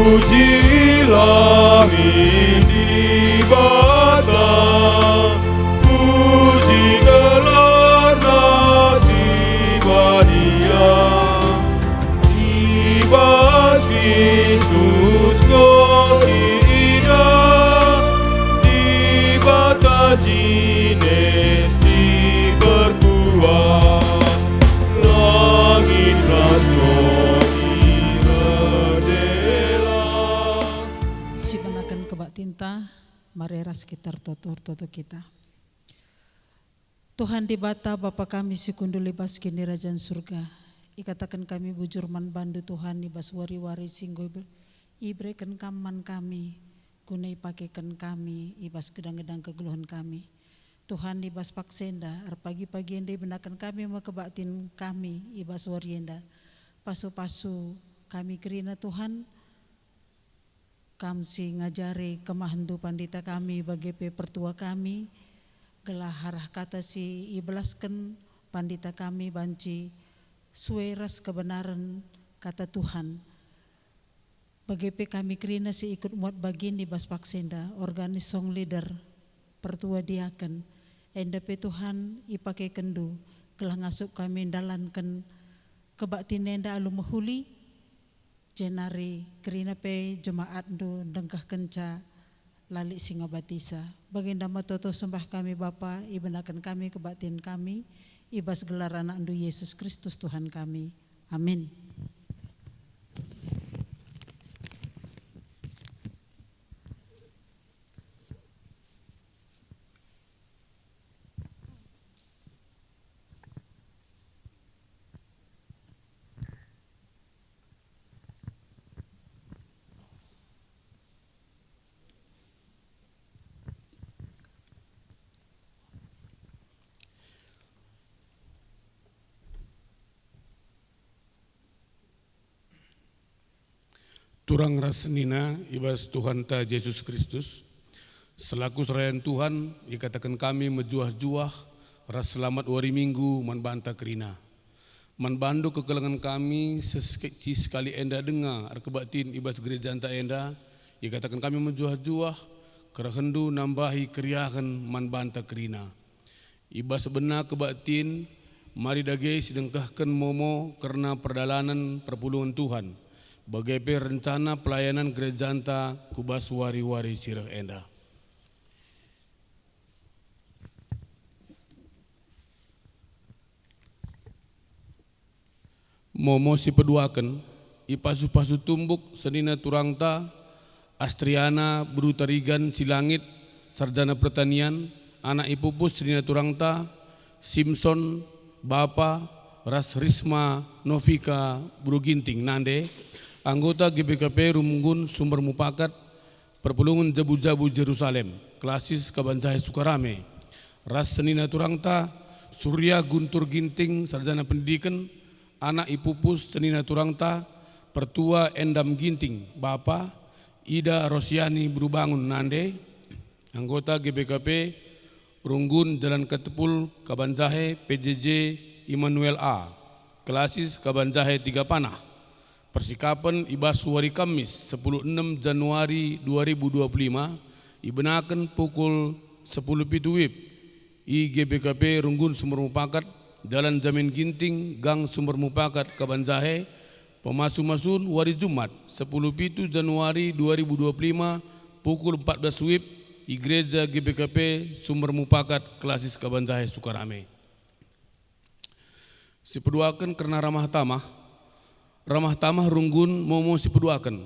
Pujilah ini bata, puji gelar nasibah Dia. Ibas Kristus kasih indah, di bata jines si berkuah. Langit rasoni berdela. Sibanakan kebak tinta, marera sekitar toto kita. Tuhan di bata Bapa kami sikundu libas kini Rajaan surga. Ikatakan kami bujur man bandu Tuhan ibas wari-wari singgo ibrekan kaman kami. Gunai pakaikan kami ibas gedang-gedang kegeluhan kami. Tuhan ibas paksenda pagi-pagi ende benakan kami makebaktin kami ibas warienda. Pasu-pasu kami kerina Tuhan. Kamsi ngajari kemahandu pandita kami bagi pertua kami. Gelah harah kata si ibelaskan pandita kami banci sueras kebenaran kata Tuhan. Bagi kami kerina si ikut muat bagin di bas paksenda organis song leader pertua diaken. Endape Tuhan ipakai kendu gelah ngasuk kami dalankan kebaktin enda alu mahuli jenari kerina pe jemaat do dengkah kenca lalik singa batisa. Baginda matoto sembah kami Bapa, ibenakan kami kebaktin kami, ibas gelar anak ndu Yesus Kristus Tuhan kami. Amin. Turang rasenina ibas Tuhan ta Yesus Kristus. Selaku serayaan Tuhan, dikatakan kami mejuah-juah ras selamat wari minggu man banta kerina. Man bandu kekelangan kami sekali enda dengar arkebaktin ibas gereja anta enda, dikatakan kami mejuah-juah kerahendu nambahi keriahan man banta kerina. Ibas benar kebaktin mari dage sedengkahkan momo karena perdalanan perpulungan Tuhan. Bagaimana rencana pelayanan gereja anta kubas wari-wari sirah enda. Momo si peduakan, ipasu-pasu tumbuk senina turangta, Astriana Brutarigan Silangit, sarjana pertanian, anak ipupus senina turangta, Simpson, Bapa, Ras Risma, Novika, Bruginting, Nande, anggota GBKP Rumunggun Sumber Mupakat, Perpulungan Jabu-Jabu Jerusalem, Klasis Kabanjai Sukarame, Ras Senina Turangta, Surya Guntur Ginting, sarjana pendidikan, anak ipupus Senina Turangta, Pertua Endam Ginting, Bapa, Ida Rosiani Brubangun Nande, anggota GBKP Runggun Jalan Ketepul Kabanjahe PJJ Immanuel A, Klasis Kabanjahe Tiga Panah. Persikapan ibas wari Kamis 16 Januari 2025 ibenakan pukul 10 WIB IGBKP Runggun Sumber Mupakat Jalan Jamin Ginting Gang Sumber Mupakat Kabanjahe pemasu-masun wari Jumat 10 Januari 2025 pukul 14 WIB Gereja GBKP Sumber Mupakat Klasis Kabanjahe Sukarame. Sipeduakan karena ramah tamah Runggun momo sipeduakan.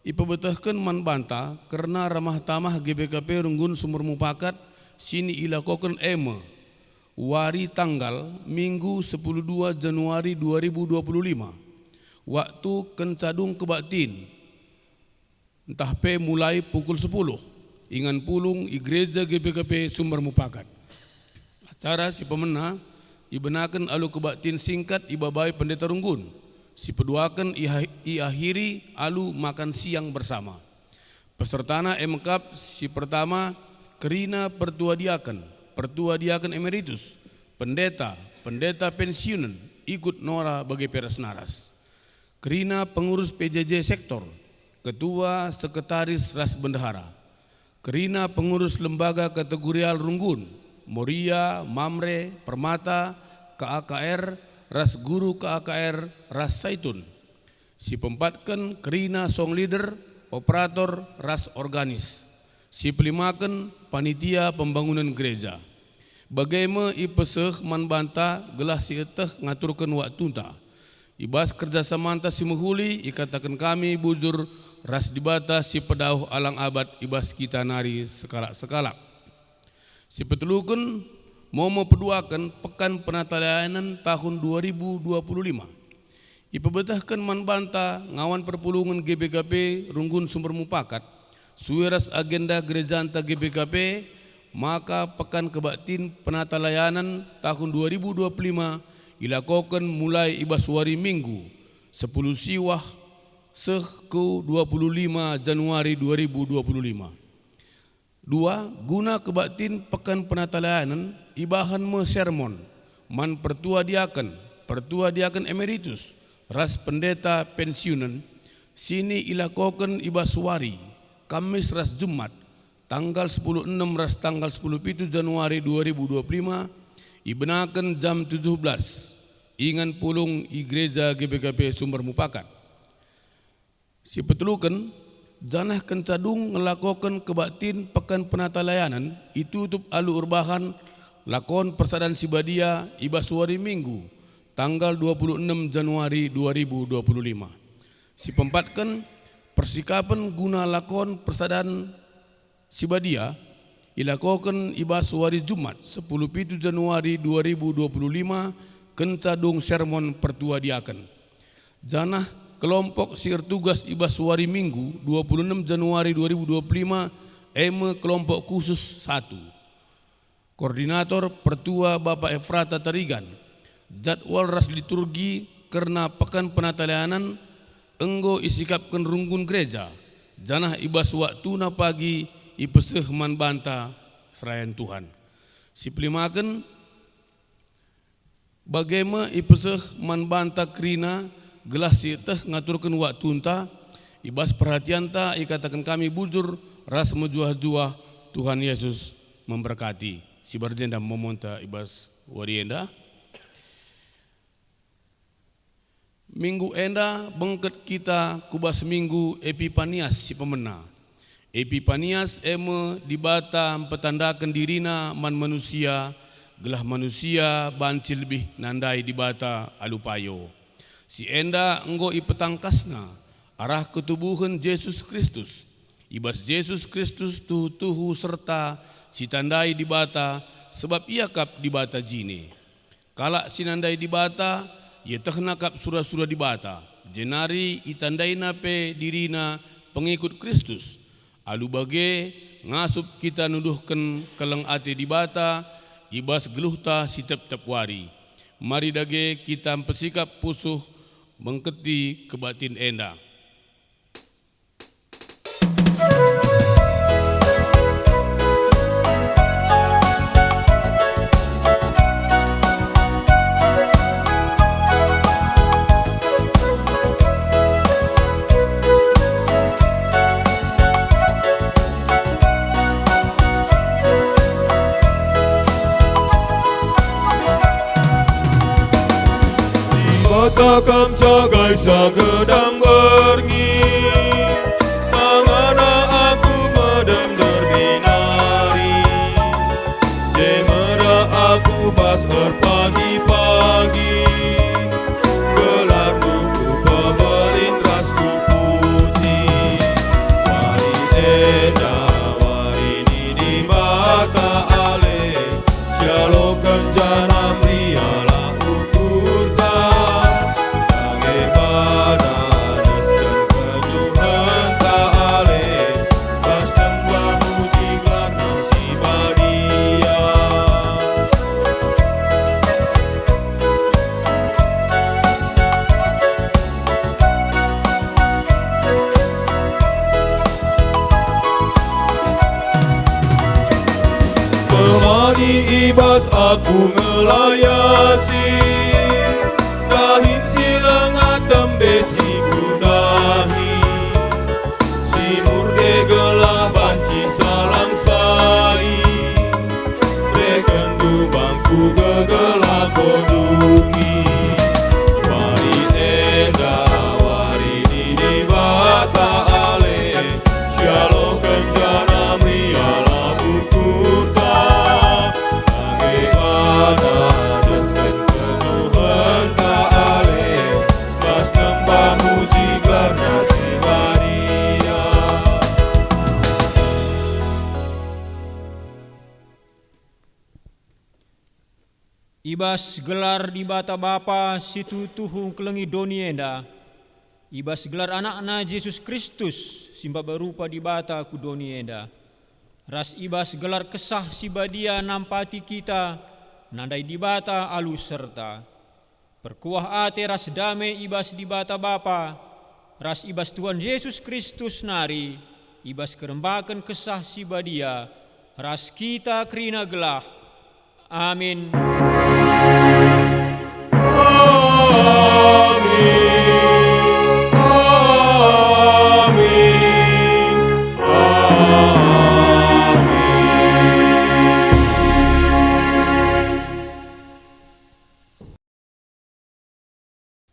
Ipabetahkan man banta karena ramah tamah GBKP Runggun Sumber Mupakat sini ilakokan wari tanggal Minggu 12 Januari 2025 waktu kencadung kebaktin entah pe mulai pukul 10 ingan pulung Gereja GBKP Sumber Mupakat. Acara si pemena ibenakan alu kebaktin singkat ibabai pendeta Runggun. Si peduakan iakhiri alu makan siang bersama. Pesertana emkap si pertama kerina pertua diaken emeritus, pendeta pensiunan ikut nora bagi peres naras. Kerina pengurus PJJ sektor, Ketua Sekretaris Ras Bendahara, Kerina Pengurus Lembaga Kategorial Runggun, Moria, Mamre, Permata, KAKR, Ras Guru KAKR, Ras Saitun. Si pempatkan Kerina Song Leader, Operator Ras Organis. Si pelimakan Panitia Pembangunan Gereja. Bagaimana ipeseh manbanta gelah si eteh ngaturkan waktu ta. Ibas kerjasama anta si menghuli ikatakan kami bujur ras dibata si pedauh alang abad ibas kita nari sekalak-sekalak. Si petelukan mau peduakan pekan penatalayanan tahun 2025. Ipebetahkan manbanta ngawan perpulungan GBKP Runggun Sumber Mupakat suweras agenda gereja anta GBKP, maka pekan kebaktin penata layanan tahun 2025 ilakokan mulai ibas wari Minggu 10 siwah seh ke 25 Januari 2025. 2. Guna kebaktin pekan penata layanan ibahan me sermon man pertua diaken emeritus ras pendeta pensiunan sini ilakokan ibas wari Kamis ras Jumat tanggal 10/6 ras tanggal 10/7 Januari 2025 ibenakan jam 17 ingan pulung i gereja GBKP Sumber Mupakat. Si petelukan janah kencadung ngelakokan kebaktin pekan penata layanan itu tutup alu urbahan lakon persadan sibadia ibas wari Minggu tanggal 26 Januari 2025. Si pempatkan persikapan guna lakon persadan sibadia ilakokan ibas wari Jumat 10/7 Januari 2025 kencadung sermon pertua diaken. Janah kelompok sir tugas ibas wari Minggu 26 Januari 2025 kelompok khusus 1. Koordinator pertua Bapak Efrata Tarigan. Jadwal ras liturgi karena pekan penata layanan enggo isikapkan runggun gereja. Janah ibas waktu na pagi ipeseh man banta serayan Tuhan. Si pelimakan bagaimana ipeseh man banta krina gelas si teh ngaturkan waktu unta ibas perhatian ta ikatakan kami bujur ras mejuah-juah Tuhan Yesus memberkati. Si berjenda memonta ibas warienda. Minggu enda bengket kita kubas minggu Epipanias si pemena. Epipanias dibata petandakan dirina man manusia gelah manusia banci lebih nandai dibata alupayo. Si enda enggo ipetangkasna arah ketubuhan Yesus Kristus. Ibas Yesus Kristus tuhu serta si tandai dibata sebab ia kap dibata jine. Kalak si nandai dibata ia tehnakap surah-surah dibata, jenari itandaina pe dirina pengikut Kristus. Alu bage ngasup kita nuduhkan keleng ate dibata, ibas geluhta si tep-tep wari. Mari dage kita pesikap pusuh mengketi kebatin enda. Takam cagai sagedang berngi sangana aku medem terbinari jemera aku bas pagi-pagi gelar buku pebelin ras puji wari eda wari ni di bata ale sialo kenjanam riala ukurta ibas aku ngelayasi dahin silengat tembe si kudahi kunjungi. Mari enda wari di bata ale, shalom kencana miala bukuta, bagaimana deskan kenuhan tak ale, mas tembang muji karena si Maria. Ibas gelar di bata Bapa situ tuhung kelengi doni enda. Ibas gelar anakna Yesus Kristus simba berupa di bata ku doni enda. Ras ibas gelar kesah si badia nampati kita nandai di bata alu serta. Perkuah ate ras dame ibas di bata Bapa. Ras ibas Tuhan Yesus Kristus nari. Ibas kerembakan kesah si badia. Ras kita kerina gelah. Amin.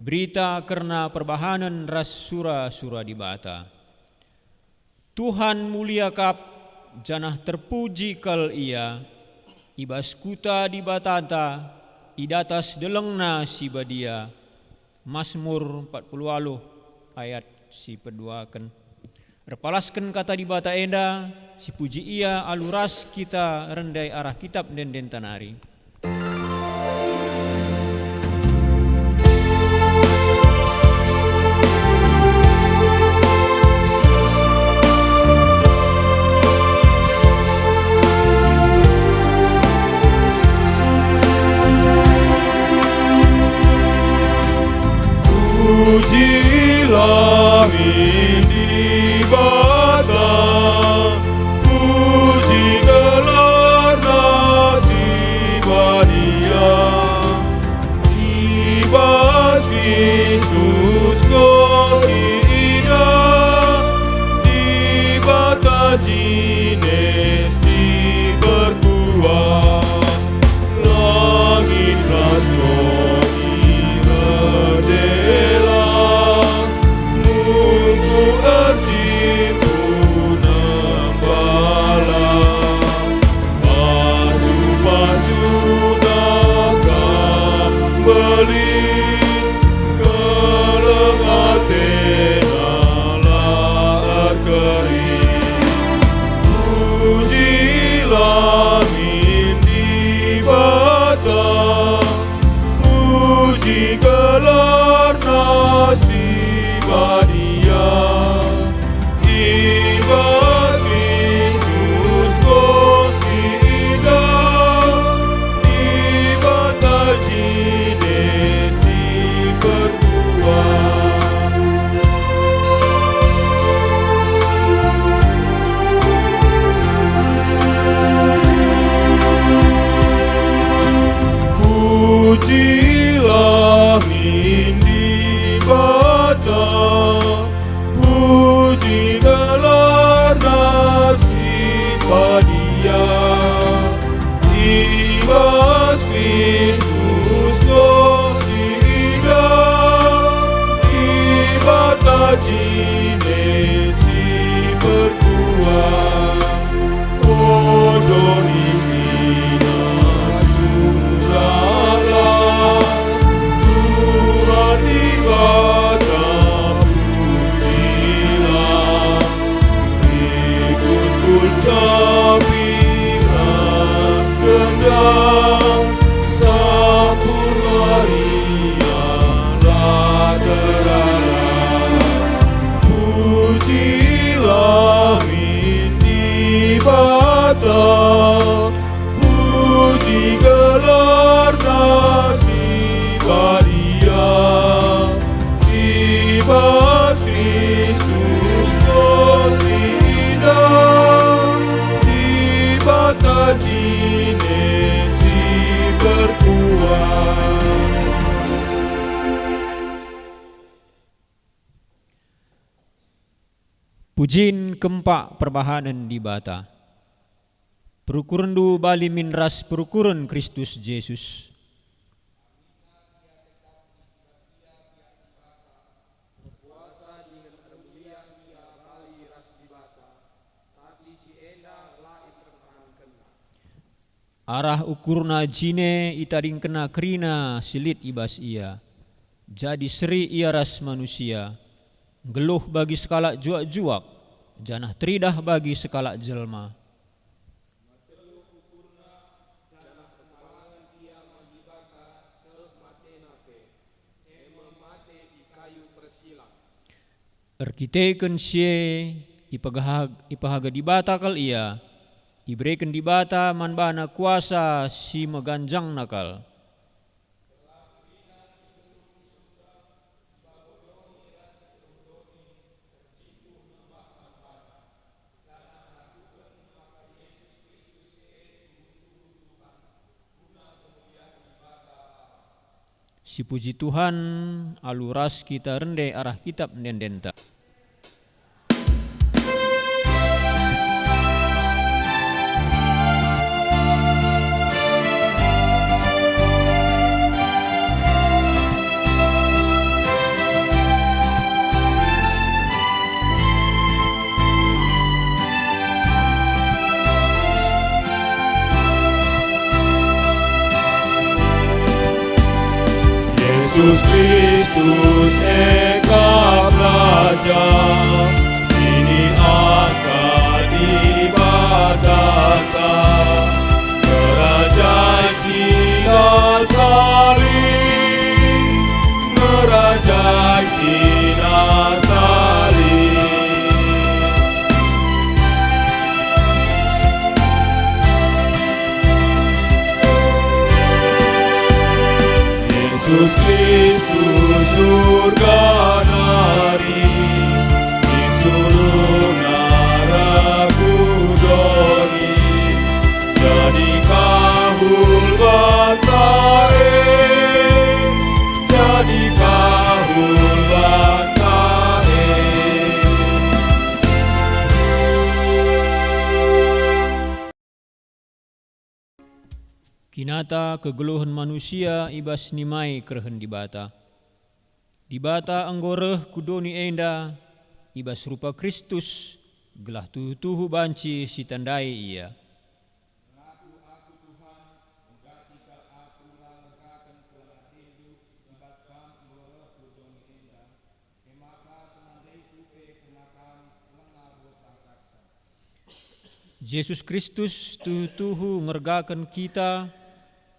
Berita karena perbahanan ras sura-sura di bata. Tuhan mulia kap, janah terpuji kal ia, ibas kuta di batanta, idatas delengna si badia. Mazmur 40 ayat si peduakan. Repalaskan kata di bata enda, si puji ia aluras kita rendai arah kitab den tanari. Pujilah di bata, puji gelar nasi badia, ibas Kristus kosida, di bata jinesi berkuah, langit rasoni berdela. Puji gelar nasi badia, ibas Kristus kosida, di bata jinesi berkuah. Pujilah di bata, puji gelar nasi badia, ibas Kristus kosida, di bata jinesi berkuah. Odoni mina surala, Tuhan di bata pujilah, ikut ucapi ras gendang, sempurna ialah terara. Pujilah di bata, puji gelar nasi badia, ibas Kristus kosida, di bata jinesi berkuah. Pujin keempat perbahanan di bata. Perukuran du bali min ras perukuran Kristus Yesus. Arah ukurna jine itading kena kerina silit ibas ia. Jadi seri ia ras manusia. Geluh bagi sekalak juak-juak, janah teridah bagi sekalak jelma. Erkiteken sie ipahaga dibata kal ia, iberikan dibata manbana kuasa si meganjang nakal. Si puji Tuhan, aluras kita rende arah kitab nendenta. Yesus Kristus Eka Raja, sini akan diibadahkan. Merajai sinar salib, merajai sinar salib. Yesus Kristus surga nari, disuruh naragudoni, jadi kahul bantae, jadi kahul bantae. Kinata kegeluhan manusia ibas nimai kerhen dibata. Dibata anggoreh kudoni enda ibas rupa Kristus gelah tuhu banci si tandai ia. Yesus Kristus tuhu ngergakan kita,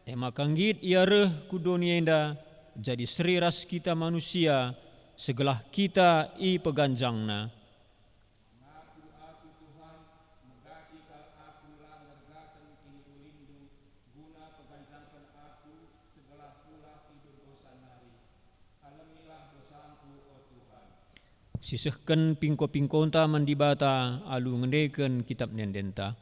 emakanggit ia reh kudoni enda, jadi seriras kita manusia, segelah kita i peganjangna. Sisehken pingko-pingkonta mandibata alu ngendeken kitab nendenta.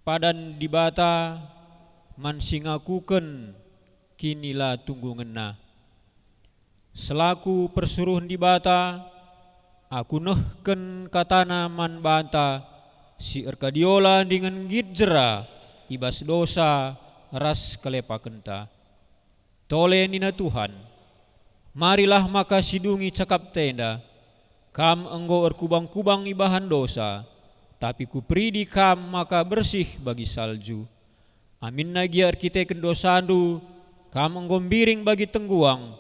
padan di bata man singakuken kinilah tunggu ngena. Selaku persuruh di bata aku nehken katana man banta si erkadiola dengan gitjera ibas dosa ras kelepakenta. Tole nina Tuhan, marilah maka sidungi cakap tenda, kam enggo erkubang-kubang ibahan dosa, tapi kupridi kam maka bersih bagi salju. Amin nagi arkiteken dosandu, kam enggo biring bagi tengguang,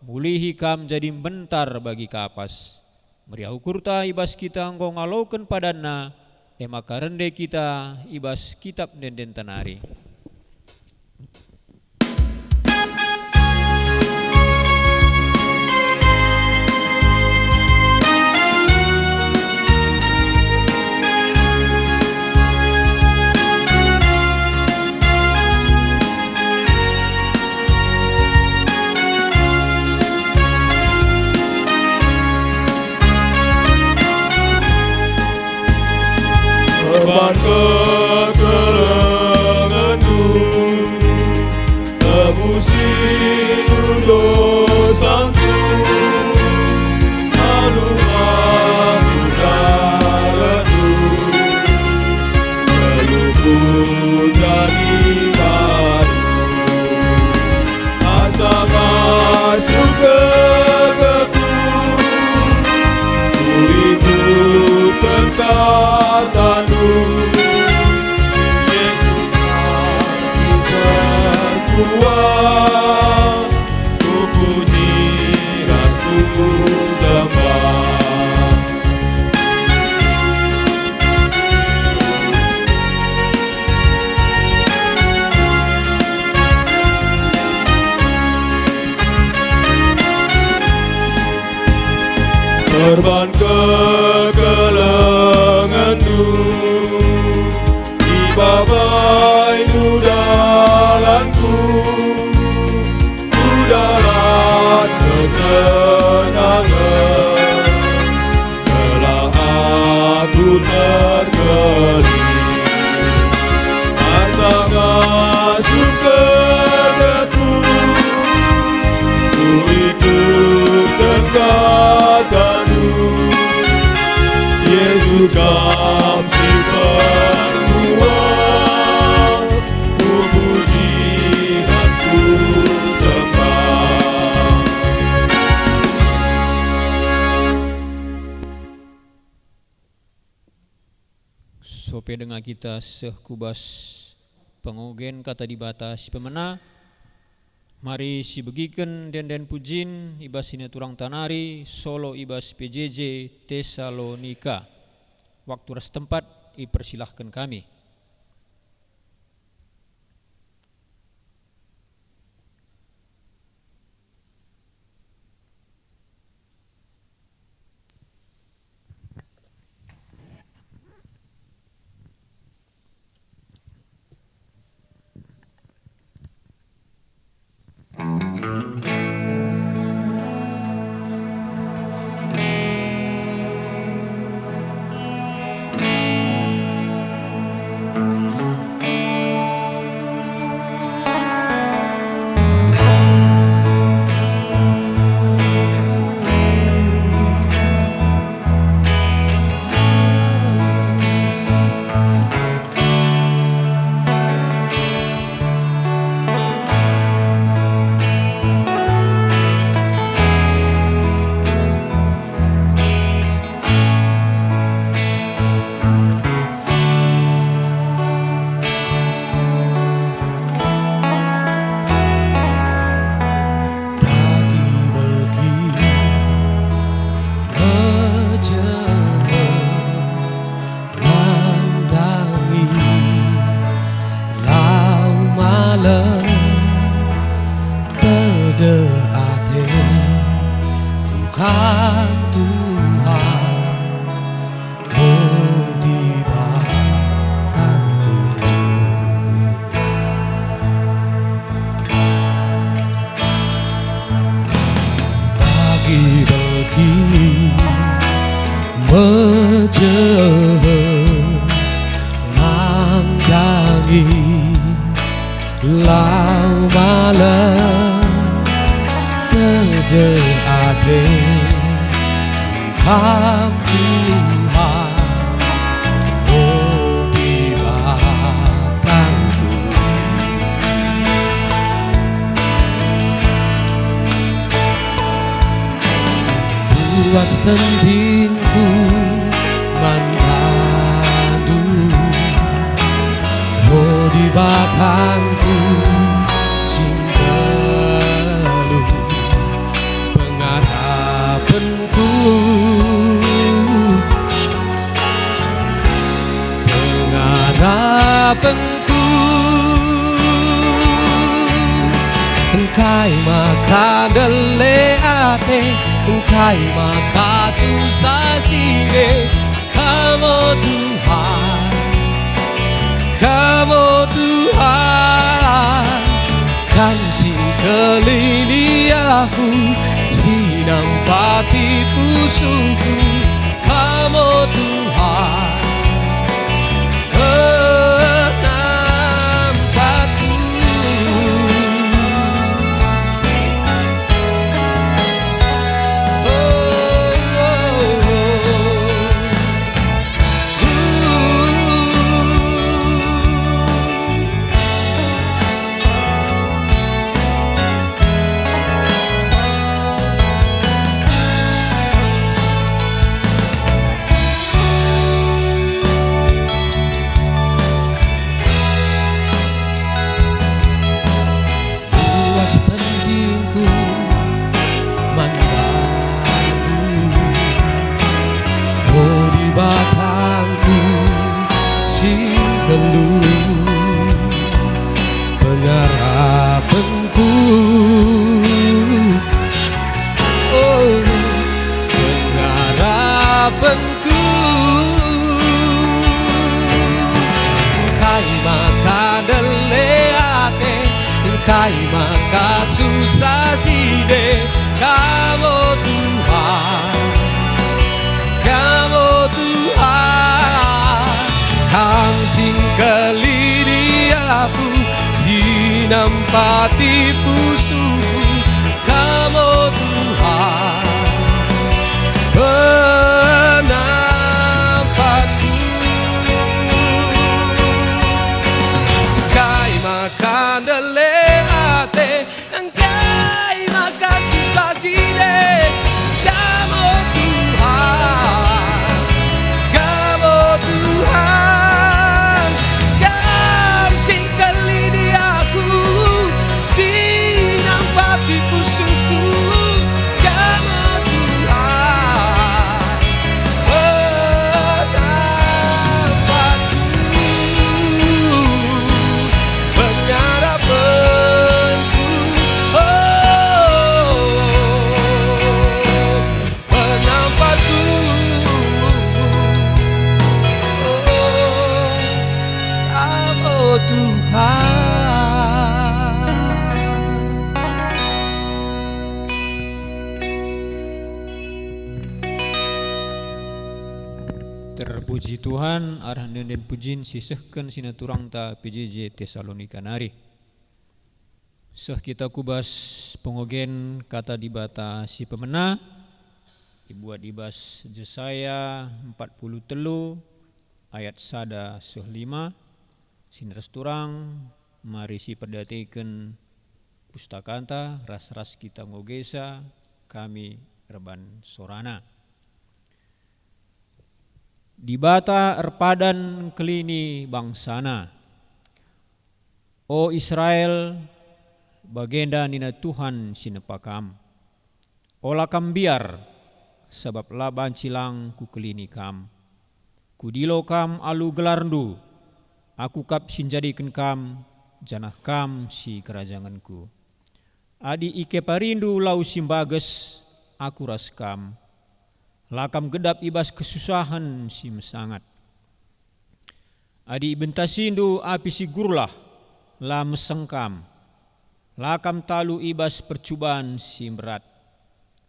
mulihi kam jadi bentar bagi kapas. Meriah ukurta ibas kita enggo ngalauken padanna, maka rende kita ibas kitab denden tanari. Korban kekelenganku, tebusin dosaku, lalu aku darahku, pelukku jadi baru, asa masuk ke keku, ku ikut kekatamu. Ku puji rasku sembah. Korban kekelenganku, dibabai nudalanku, darat kesenangan, telah aku tergeling, asa masuk ke deku, ku ikut kekatamu, Yesus kasih perbuatan, ku puji rasku sembah. Sope dengan kita sekubas pengogen kata di batas pemena, mari si begiken den pujin ibas ini turang tanari solo ibas PJJ Tesalonika. Waktu ras tempat dipersilahkan kami. lau malam terdeake Kam Tuhan oh di batangku luas tendingku mandadu oh di batangku singgelu pengharapanku Engkai maka dele ate Engkai maka susah jire Kamu Tuhan Kan singkelili aku Sinampati pusuku Kamu Tuhan pengharapanku oh pengharapanku Engkai maka dele ate Engkai maka susah jide Kamu Tuhan Kam singkelili aku Sinampati pusuku Kamu Tuhan penampatku Engkai makan dele ate Engkai makan susah jide Kamu Tuhan Kam singkelili aku Sinampati pusuku Kamu Tuhan pengharapanku penampatku Kamu Tuhan Terpuji Tuhan, arah dan pujin sisehkan sinaturang ta PJJ Tesalonika nari. Seh kita kubas pengogen kata dibata si pemena, dibuat dibas Yesaya 43 ayat 1 seh 5. Sineres turang mari si perdatikan pustakanta ras-ras kita ngogesa kami reban sorana. Dibata erpadan kelini bangsana. O Israel, bagenda nina Tuhan sinepakam. Ola kam biar, sebab laban cilang ku kelini kam. Kudilo kam alu gelarndu, aku kap sinjadikan kam, janah kam si kerajanganku. Adi ike parindu lau simbages, aku ras kam. Lakam gedap ibas kesusahan si mesangat. Adi bentasindu api si gurlah la mesengkam. Lakam talu ibas percubaan si berat.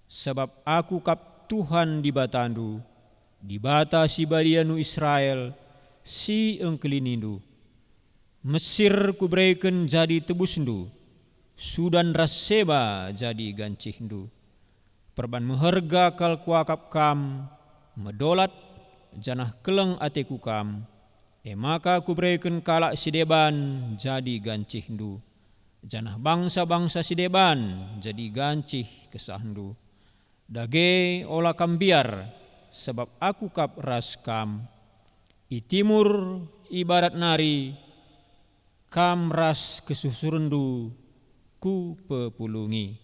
Sebab aku kap Tuhan di batandu, di bata si barianu Israel si engkelinindu. Mesir kubreiken jadi tebusndu, Sudan Raseba jadi gancihndu. Perban meherga kal kuakap kam, medolat janah keleng ateku kam. Maka kubreiken kalak sideban jadi gancihndu. Janah bangsa-bangsa sideban jadi gancih kesahndu. Dage olah kam biar, sebab aku kap ras kam. I timur ibarat nari, kam ras kesusurendu ku pepulungi.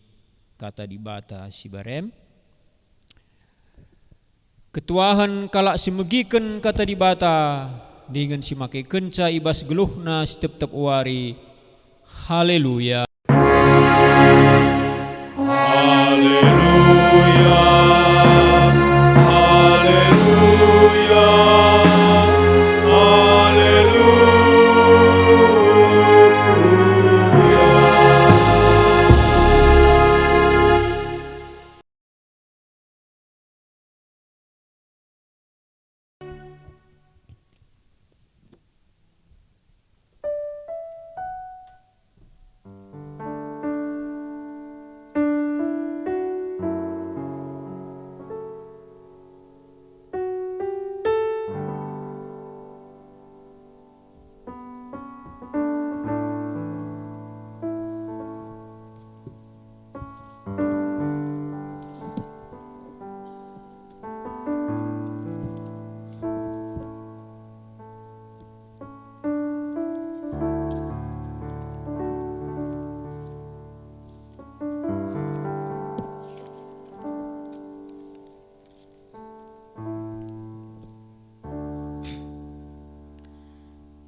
Kata di bata si barem. Ketuahan kalak simegiken kata di bata, dengan si make kenca ibas geluhna setiap wari. Haleluya. Haleluya, haleluya,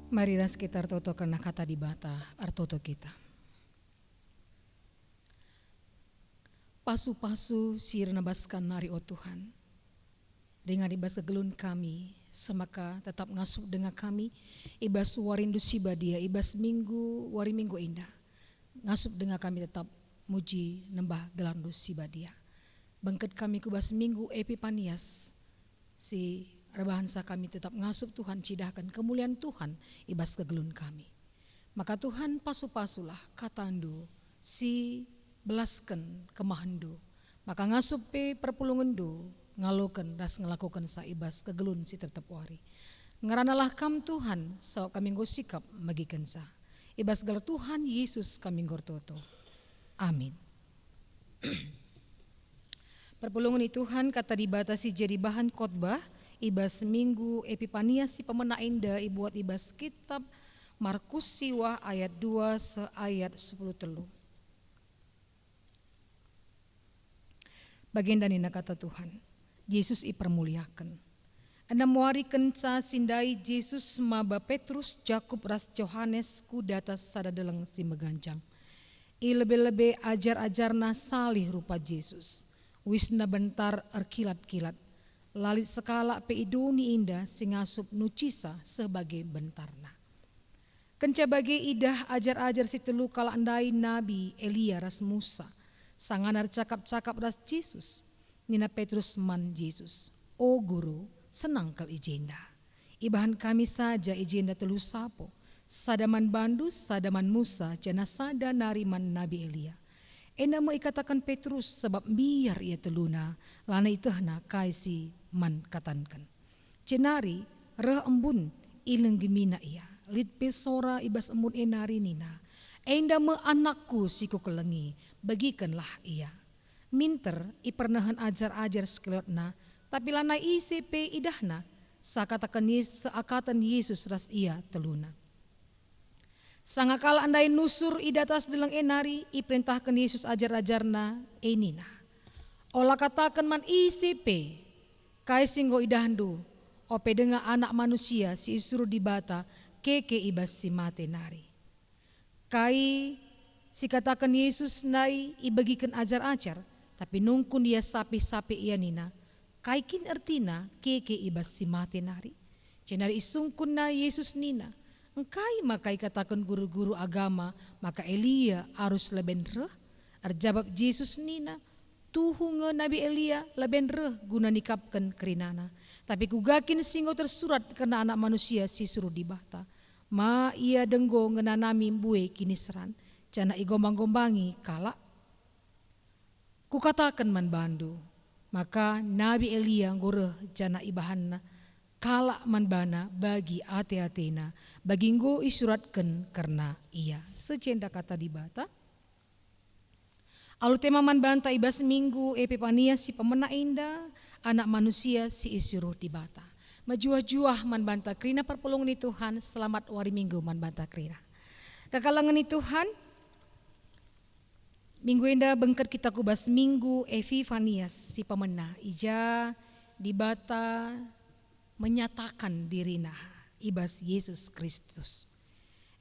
Marilah sekitar toto kena kata di bata artoto kita. Pasu-pasu sirna baskan nari o Tuhan. Dengan ibas kegelun kami, semaka tetap ngasup dengan kami, ibas warindu sibadia, ibas minggu, wari minggu indah. Ngasup dengan kami tetap muji nembah gelandu sibadia. Bangket kami kubas minggu Epipanias, si rebahansa kami tetap ngasup Tuhan, cidahkan kemuliaan Tuhan ibas kegelun kami. Maka Tuhan pasu-pasulah katandu si belasken kemahandu. Maka ngasup pe perpulungendu ngaloken ras ngelakukan sa ibas kegelun si tetap wari. Ngaranalah kam Tuhan so kami sikap magiken sa. Ibas gelar Tuhan Yesus kami gortoto. Amin. Perpulungan Tuhan kata dibatasi jadi bahan khotbah ibas minggu Epipanias si pemena indah ibuat ibas kitab Markus siwah ayat 2 seayat 10 telu. Bagian danina kata Tuhan, Yesus ipermuliakan. Anda muari kenca sindai Yesus maba Petrus, Jakub ras Yohanes ku datas sadadeleng si megancang. I lebih-lebih ajar-ajarna salih rupa Yesus. Wisna bentar erkilat-kilat. Lalit sekala pe iduni indah singasup nucisa sebagai bentarna. Kenca bagi idah ajar-ajar si telu kala andai Nabi Elia ras Musa. Sanganar cakap-cakap ras Yesus. Nina Petrus man Yesus. O guru senang kal ijenda. Ibahan kami saja ijenda telu sapo. Sadaman bandus, sadaman Musa, jana sada nariman Nabi Elia. Enda mo ikatakan Petrus sebab biar ia teluna. Lana itahna kaisi man katankan. Cenari reh embun ileng gemina ia. Lit pesora ibas embun enari nina. Enda me anakku siku kelengi. Bagikanlah ia. Minter ipernahan ajar-ajar sekelotna. Tapi lana ICP idahna. Seakatan Yesus ras ia teluna. Sangakala andai nusur idatas delang enari iperintahkan Yesus ajar-ajarna enina. Olah katakan man ICP kai singgo idahandu ope dengan anak manusia si isuru dibata keke ibas si mate nari. Kai si katakan Yesus nai ibagikan ajar-ajar tapi nungkun dia sapi-sapi ia nina. Kai kin ertina keke ibas si mate nari. Cenari isungkun na Yesus nina. Engkai makai katakan guru-guru agama maka Elia harus leben reh. Arjabab Yesus nina tuhunge Nabi Elia leben reh guna nikapkan kerinana. Tapi kugakin singgo tersurat karena anak manusia si suruh dibata. Ma ia denggo ngenanami bue kinisran, cana igombang-gombangi kala kukatakan man bandu. Maka Nabi Elia ngureh jana ibahanna kala man bana bagi ate-atena baginggo isuratkan karena ia secenda kata di bata. Alu tema man banta ibas minggu epipania si pemena inda anak manusia si isuruh di bata. Majuah-juah man banta krina perpulung ni Tuhan selamat wari minggu man banta krina. Kakalangan ni Tuhan minggu inda bengket kita kubas minggu Epifanias si pemena ija di bata menyatakan dirina ibas Yesus Kristus.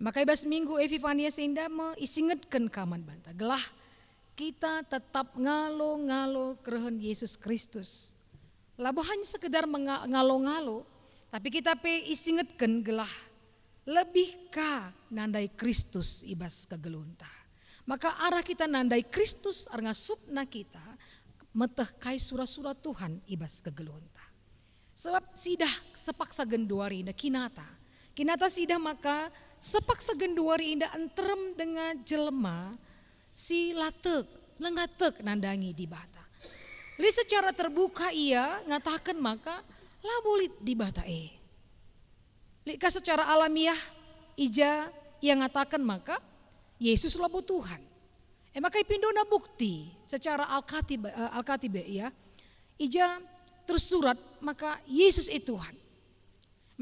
Maka ibas minggu Epifanias inda meisingetkan kaman banta gelah kita tetap ngalo-ngalo kerehen Yesus Kristus. Labo hanya sekedar ngalo-ngalo, tapi kita isingetkan gelah lebih ka nandai Kristus ibas kegelunta. Maka arah kita nandai Kristus arnga supna kita meteh kai surah-surah Tuhan ibas kegelunta. Sebab sidah sepaksa genduari inda kinata. Kinata sidah maka sepaksa genduari inda entrem dengan jelema si latek, lengatek nandangi di bata. Li secara terbuka ia ngatakan maka labulit di bata Lika secara alamiah ija yang ngatakan maka Yesus labu Tuhan. Maka ipindona bukti secara Alkatib ya. Ija tersurat maka Yesus itu Tuhan.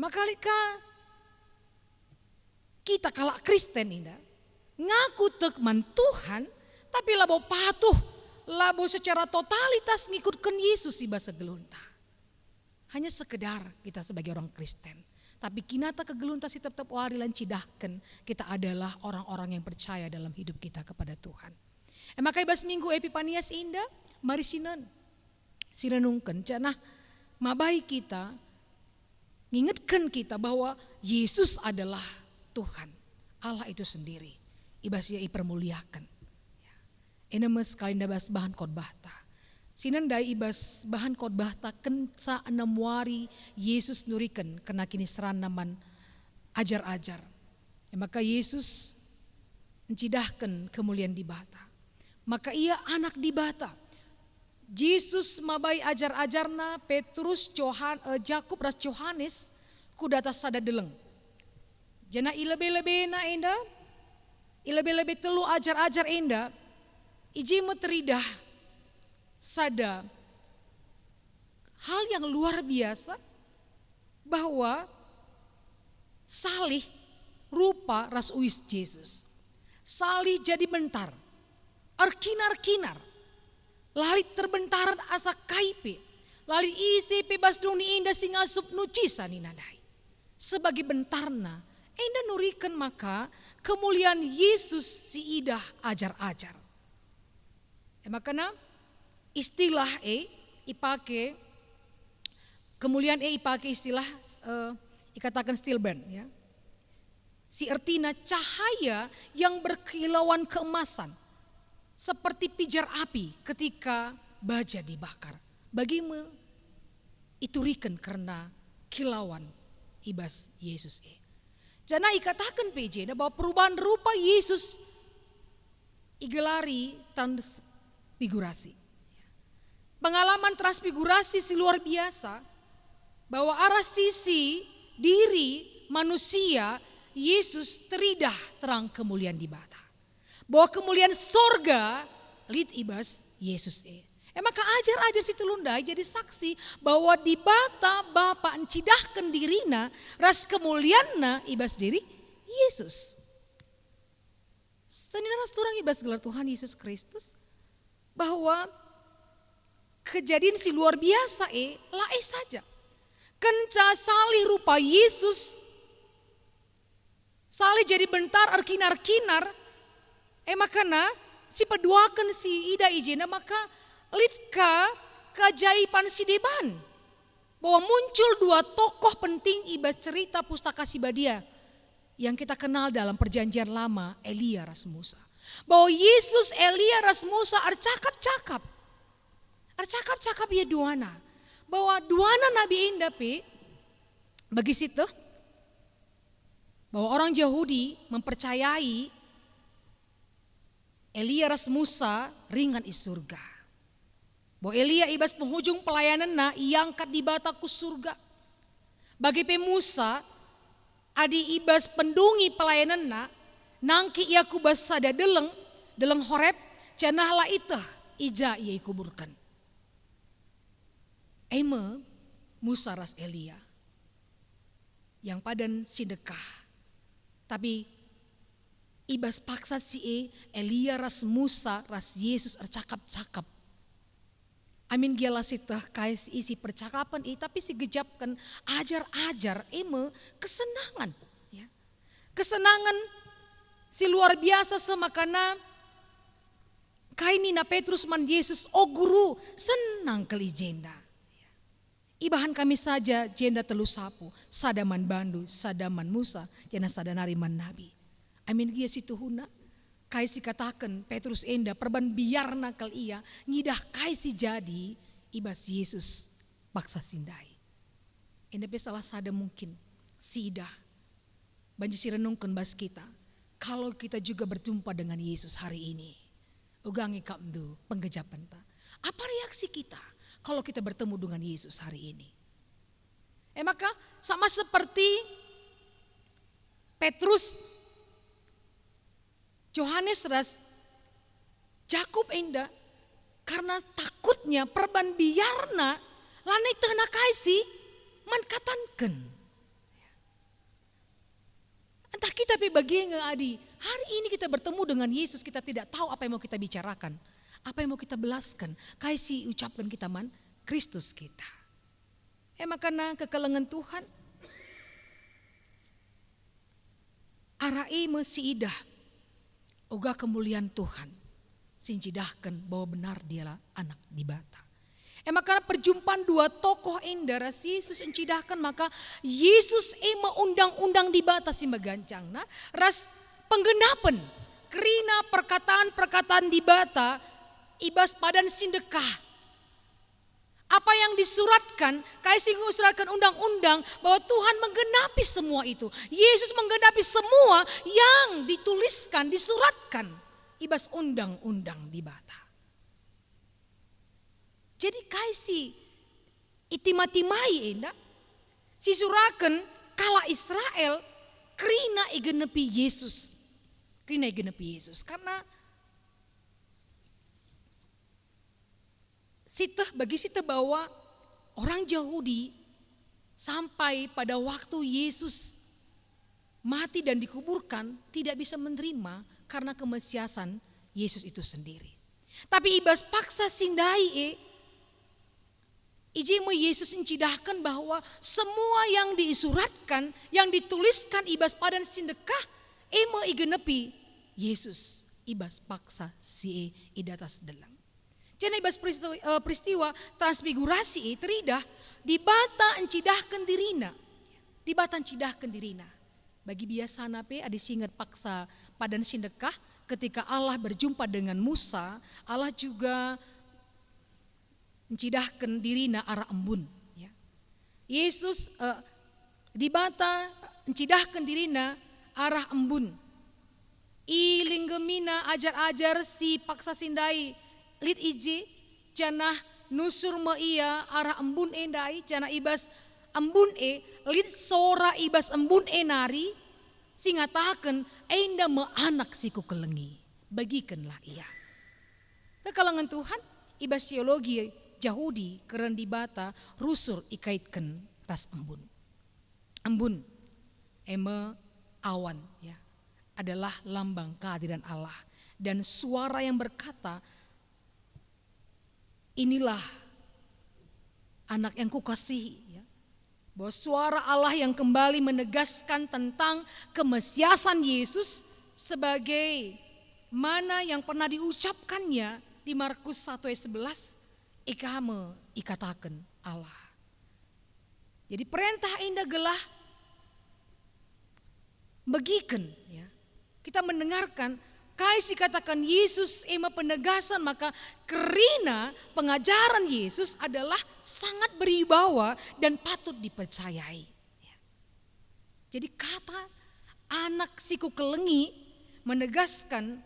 Maka lika kita kalak Kristen indah ngaku tekman Tuhan tapi labo patuh, labo secara totalitas ngikutkan Yesus si bahasa gelunta. Hanya sekedar kita sebagai orang Kristen. Tapi kinata kegelunta si tetap warilan cidahkan kita adalah orang-orang yang percaya dalam hidup kita kepada Tuhan. Maka ibas minggu Epifanias indah, mari sinenungkan cenah mabai kita ngingetkan kita bahwa Yesus adalah Tuhan, Allah itu sendiri. Ibas ia ipermuliakan. Enemes kalinda bas bahan khotbah ta. Sinendai ibas bahan khotbah ta kenca 6 wari Yesus nuriken kena kini seranaman ajar-ajar. Maka Yesus mencidahkan kemuliaan di bata. Maka ia anak di bata. Yesus mabai ajar-ajarna Petrus, Jakub ras Yohanes kudata sada deleng. Jana ilebe-lebe na enda, ilebe-lebe telu ajar-ajar enda, iji meteridah sada hal yang luar biasa bahwa salih rupa ras uis Yesus. Salih jadi bentar, arkinar-kinar, lali terbentaran asa kaipe, lali isi bebas duni indah singasup nucisa ninadai. Sebagai bentarna, enda nurikan maka kemuliaan Yesus si idah ajar-ajar. Makanya istilah ipake kemuliaan ipake istilah ikatakan stillburn ya. Si artina cahaya yang berkilauan keemasan seperti pijar api ketika baja dibakar. Bagimu itu riken karena kilauan ibas Yesus Jana ikatakan PJ bahwa perubahan rupa Yesus igelari transfigurasi. Pengalaman transfigurasi si luar biasa bahwa arah sisi diri manusia Yesus teridah terang kemuliaan di bata. Bahwa kemuliaan sorga lid ibas Yesus maka ajar-ajar si telundai jadi saksi bahwa di bata Bapa encidahkan dirina ras kemuliaanna ibas diri Yesus. Senina ras turang ibas gelar Tuhan Yesus Kristus bahwa kejadian si luar biasa lae saja. Kenca salih rupa Yesus salih jadi bentar arkinar-kinar makana si peduakan si ida ijena maka litka keajaiban si deban bahwa muncul 2 tokoh penting ibas cerita pustaka si Badia yang kita kenal dalam perjanjian lama Elia ras Musa. Bahwa Yesus Elia ras Musa arcakap-cakap ya duana. Bahwa duana Nabi Indah bagi situ bahwa orang Yahudi mempercayai Elia ras Musa ringan i surga. Bahwa Elia ibas penghujung pelayananna iangkat di bataku surga. Bagi Musa adi ibas pendungi pelayananna nangki ia kubas sada deleng Horeb canahla itah ija ia kuburkan. Eme Musa ras Elia yang padan sidekah. Tapi ibas paksa si Elia ras Musa ras Yesus ercakap-cakap. Amin giala sitah kais isi percakapan tapi si gejapkan ajar-ajar eme kesenangan. Ya. Kesenangan si luar biasa semakana kainina Petrus man Yesus guru senang kali jenda. Ibahan kami saja jenda telu sapu, sadaman bandu, sadaman Musa, jana sadanari man nabi. Amin gia situhuna, kai si katakan Petrus enda perban biarna kal ia, ngidah kai si jadi ibas Yesus paksa sindai. Enda pe salah sada mungkin, sidah, banji si renungkan bas kita, kalau kita juga berjumpa dengan Yesus hari ini, ugangi kamdu penggejapan ta. Apa reaksi kita? Kalau kita bertemu dengan Yesus hari ini. Maka sama seperti Petrus, Yohanes ras Jakub enda karena takutnya perban biarna lanai tehna kaisi man katanken. Entah kita pi bagian adi, hari ini kita bertemu dengan Yesus kita tidak tahu apa yang mau kita bicarakan. Apa yang mau kita belaskan? Kaisi ucapkan kita man, Kristus kita. Makanya kekelengan Tuhan. Arai mesi idah. Oga kemuliaan Tuhan. Sincidahkan bahwa benar dialah anak di bata. Makanya perjumpaan dua tokoh indah ras Yesus encidahkan maka Yesus undang-undang di bata si megancang. Nah, ras penggenapan. Kerina perkataan-perkataan di bata ibas padan sindekah. Apa yang disuratkan, kaisi suratkan undang-undang bahwa Tuhan menggenapi semua itu. Yesus menggenapi semua yang dituliskan, disuratkan ibas undang-undang di bata. Jadi kaisi itimati-mai enda si surakan kala Israel kerina igenepi Yesus. Kerina igenepi Yesus karena bagi kita bahwa orang Yahudi sampai pada waktu Yesus mati dan dikuburkan tidak bisa menerima karena kemesiasan Yesus itu sendiri. Tapi ibas paksa sindai ijemu Yesus mencidahkan bahwa semua yang disuratkan, yang dituliskan ibas padan sindekah igenepi Yesus ibas paksa si idatas delang. Jadi ibas peristiwa transfigurasi teridah di bata encidahkan dirina. Di bata encidahkan dirina. Bagi biasa nape ada singat paksa padan sindekah ketika Allah berjumpa dengan Musa, Allah juga encidahkan dirina arah embun. Ya. Yesus di bata encidahkan dirina arah embun. Ilinggemina ajar-ajar si paksa sindai lid iji janah nusur ia arah embun endai janah ibas embun lid sora ibas embun nari singataken enda me anak siku kelengi bagikanlah ia. Kekalangan Tuhan ibas teologi Yahudi keren di bata rusur ikaitkan ras embun. Embun eme awan ya adalah lambang kehadiran Allah dan suara yang berkata inilah anak yang kukasihi. Ya. Bahwa suara Allah yang kembali menegaskan tentang kemesiasan Yesus sebagai mana yang pernah diucapkannya di Markus 1:11. Ikame ikatakan Allah. Jadi perintah indah gelah bagikan. Ya. Kita mendengarkan kaisi katakan Yesus ema penegasan maka kerina pengajaran Yesus adalah sangat beribawa dan patut dipercayai. Jadi kata anak siku kelengi menegaskan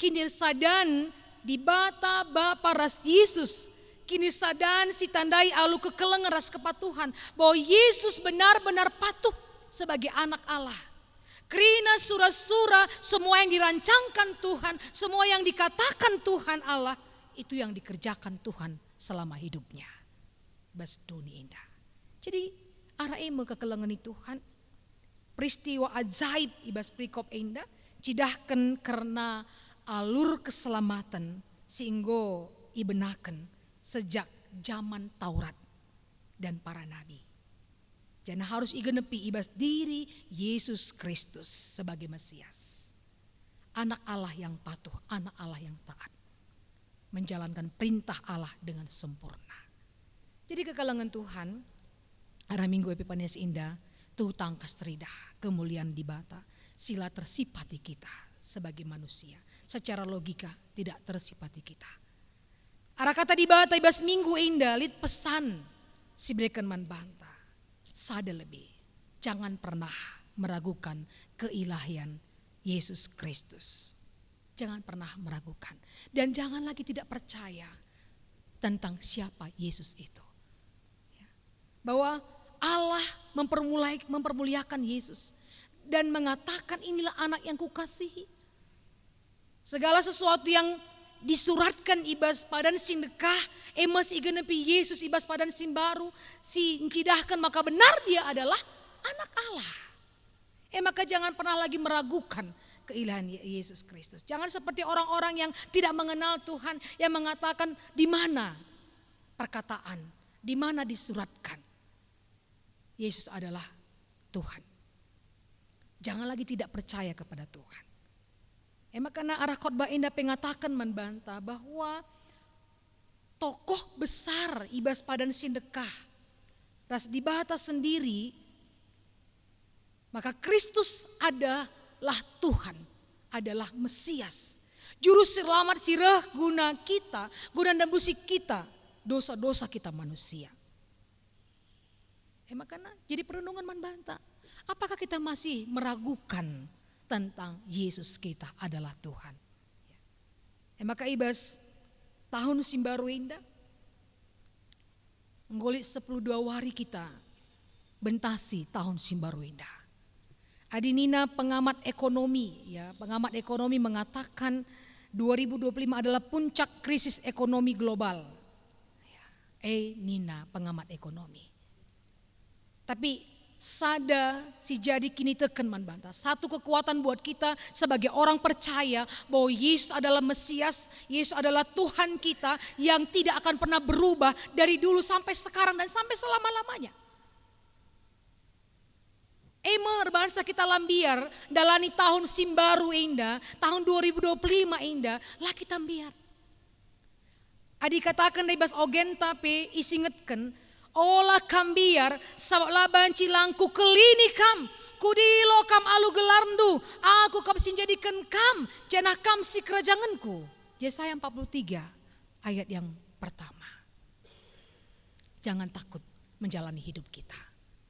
kini sadan di bata Bapa ras Yesus. Kini sadan si tandai alu kekelengan ras kepatuhan. Bahwa Yesus benar-benar patuh sebagai anak Allah. Kerina sura-sura semua yang dirancangkan Tuhan, semua yang dikatakan Tuhan Allah, itu yang dikerjakan Tuhan selama hidupnya. Bas dunia indah. Jadi arah eme kekelengan Tuhan. Peristiwa ajaib ibas prikop indah. Cidahkan karena alur keselamatan sehingga ibenaken sejak zaman Taurat dan para nabi. Jangan harus igenepi ibas diri Yesus Kristus sebagai Mesias. Anak Allah yang patuh, anak Allah yang taat. Menjalankan perintah Allah dengan sempurna. Jadi kekalangan Tuhan, arah Minggu Epifanias indah, tuh tangkas teridah, kemuliaan di bata, sila tersipati kita sebagai manusia. Secara logika tidak tersipati kita. Arah kata di bata ibas Minggu indah, lit pesan si berikan man banta. Sada lebih, jangan pernah meragukan keilahian Yesus Kristus. Jangan pernah meragukan. Dan jangan lagi tidak percaya tentang siapa Yesus itu. Bahwa Allah mempermuliakan Yesus. Dan mengatakan inilah anak yang kukasihi. Segala sesuatu yang disuratkan ibas padan sindekah emas igenepi Yesus ibas padan simbaru si incidahkan maka benar dia adalah anak Allah. Maka jangan pernah lagi meragukan keilahian Yesus Kristus. Jangan seperti orang-orang yang tidak mengenal Tuhan yang mengatakan di mana perkataan, di mana disuratkan Yesus adalah Tuhan. Jangan lagi tidak percaya kepada Tuhan. Karena arah khotbah indah pengatakan membantah bahwa tokoh besar ibas padan sindekah ras di bata sendiri, maka Kristus adalah Tuhan, adalah Mesias. Juru selamat sirah guna kita, guna nembusi kita, dosa-dosa kita manusia. Makanya jadi perenungan membantah. Apakah kita masih meragukan tentang Yesus kita adalah Tuhan? Maka ibas tahun simbaru indah, nggolit 10 hari kita bentasi tahun simbaru indah. Adinina pengamat ekonomi, pengamat ekonomi mengatakan 2025 adalah puncak krisis ekonomi global. Nina pengamat ekonomi. Tapi sada si jadi kini teken man bantah. Satu kekuatan buat kita sebagai orang percaya bahwa Yesus adalah Mesias, Yesus adalah Tuhan kita yang tidak akan pernah berubah dari dulu sampai sekarang dan sampai selama-lamanya. Bangsa kita lambiar dalani tahun simbaru indah, tahun 2025 indah, lah kita ambiar. Adi katakan dari bas ogen tapi isingetkan, olah kambiar sabab laban cilangku kelini kam kudilo kam alu gelarndu aku kam sinjadikan kam cenah kam si kerajanganku. Yesaya 43 ayat yang pertama. Jangan takut menjalani hidup kita.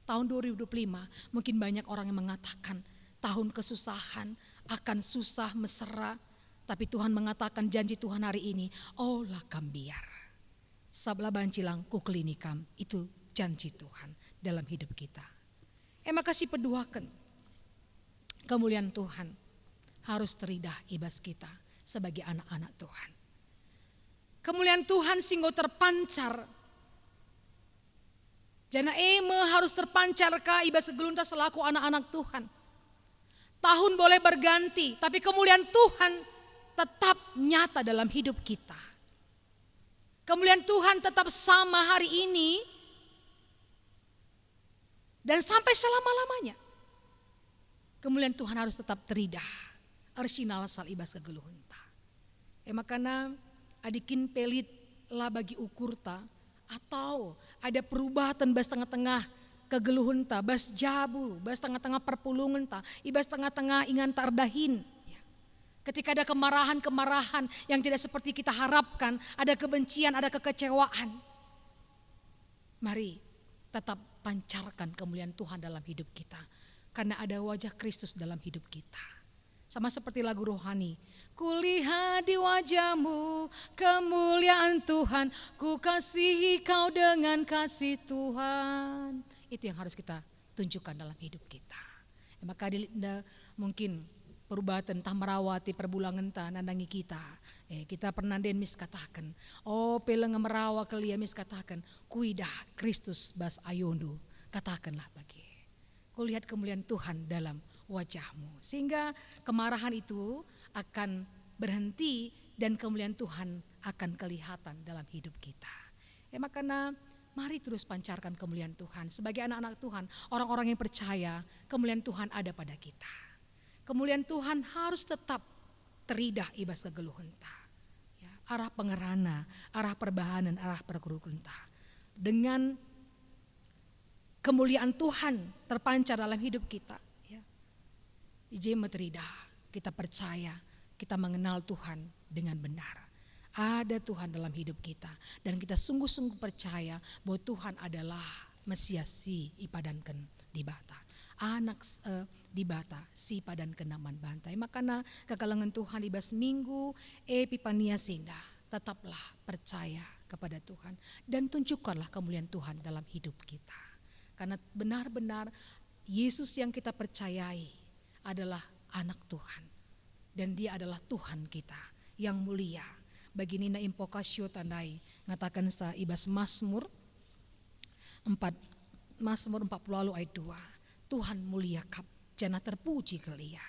Tahun 2025 mungkin banyak orang yang mengatakan tahun kesusahan, akan susah mesra, tapi Tuhan mengatakan janji Tuhan hari ini, olah kambiar sabla bancilang kuklinikam, itu janji Tuhan dalam hidup kita. Maka si peduakan kemuliaan Tuhan harus teridah ibas kita sebagai anak-anak Tuhan. Kemuliaan Tuhan singgo terpancar. Jana harus terpancar ka ibas segelunta selaku anak-anak Tuhan. Tahun boleh berganti, tapi kemuliaan Tuhan tetap nyata dalam hidup kita. Kemuliaan Tuhan tetap sama hari ini dan sampai selama-lamanya. Kemuliaan Tuhan harus tetap teridah. Arsinal sal ibas kegeluhunta. Makanya adikin pelit lah bagi ukurta atau ada perubahan bas tengah-tengah kegeluhunta, bas jabu, bas tengah-tengah perpulungan ta, ibas tengah-tengah ingan tardahin. Ketika ada kemarahan-kemarahan yang tidak seperti kita harapkan, ada kebencian, ada kekecewaan. Mari tetap pancarkan kemuliaan Tuhan dalam hidup kita. karena ada wajah Kristus dalam hidup kita. Sama seperti lagu rohani, kulihat di wajahmu kemuliaan Tuhan, ku kasihi kau dengan kasih Tuhan. Itu yang harus kita tunjukkan dalam hidup kita. Maka mungkin perubatan tah merawati perbulangan ta nandangi kita. Kita pernah den mis katakan, oh peleng merawa kelia mis katakan, kuidah Kristus bas ayondu, katakanlah bagi. Kulihat kemuliaan Tuhan dalam wajahmu. Sehingga kemarahan itu akan berhenti dan kemuliaan Tuhan akan kelihatan dalam hidup kita. Makanya mari terus pancarkan kemuliaan Tuhan. Sebagai anak-anak Tuhan, orang-orang yang percaya kemuliaan Tuhan ada pada kita. Kemuliaan Tuhan harus tetap teridah ibas kegeluhenta. Ya, arah pengerana, arah perbahanan, arah perkerukunta. Dengan kemuliaan Tuhan terpancar dalam hidup kita. Ije teridah, kita percaya, kita mengenal Tuhan dengan benar. Ada Tuhan dalam hidup kita dan kita sungguh-sungguh percaya bahwa Tuhan adalah Mesias si ipadankan di bata. Anak di bata si padan kenaman bantai. Makanya kekalangan Tuhan ibas minggu Epifania Senda, tetaplah percaya kepada Tuhan dan tunjukkanlah kemuliaan Tuhan dalam hidup kita. Karena benar-benar Yesus yang kita percayai adalah anak Tuhan dan dia adalah Tuhan kita yang mulia. Begini na impokasyo tandai ngatakan sa ibas Mazmur 40 ayat 2. Tuhan mulia kap jana terpuji kelia.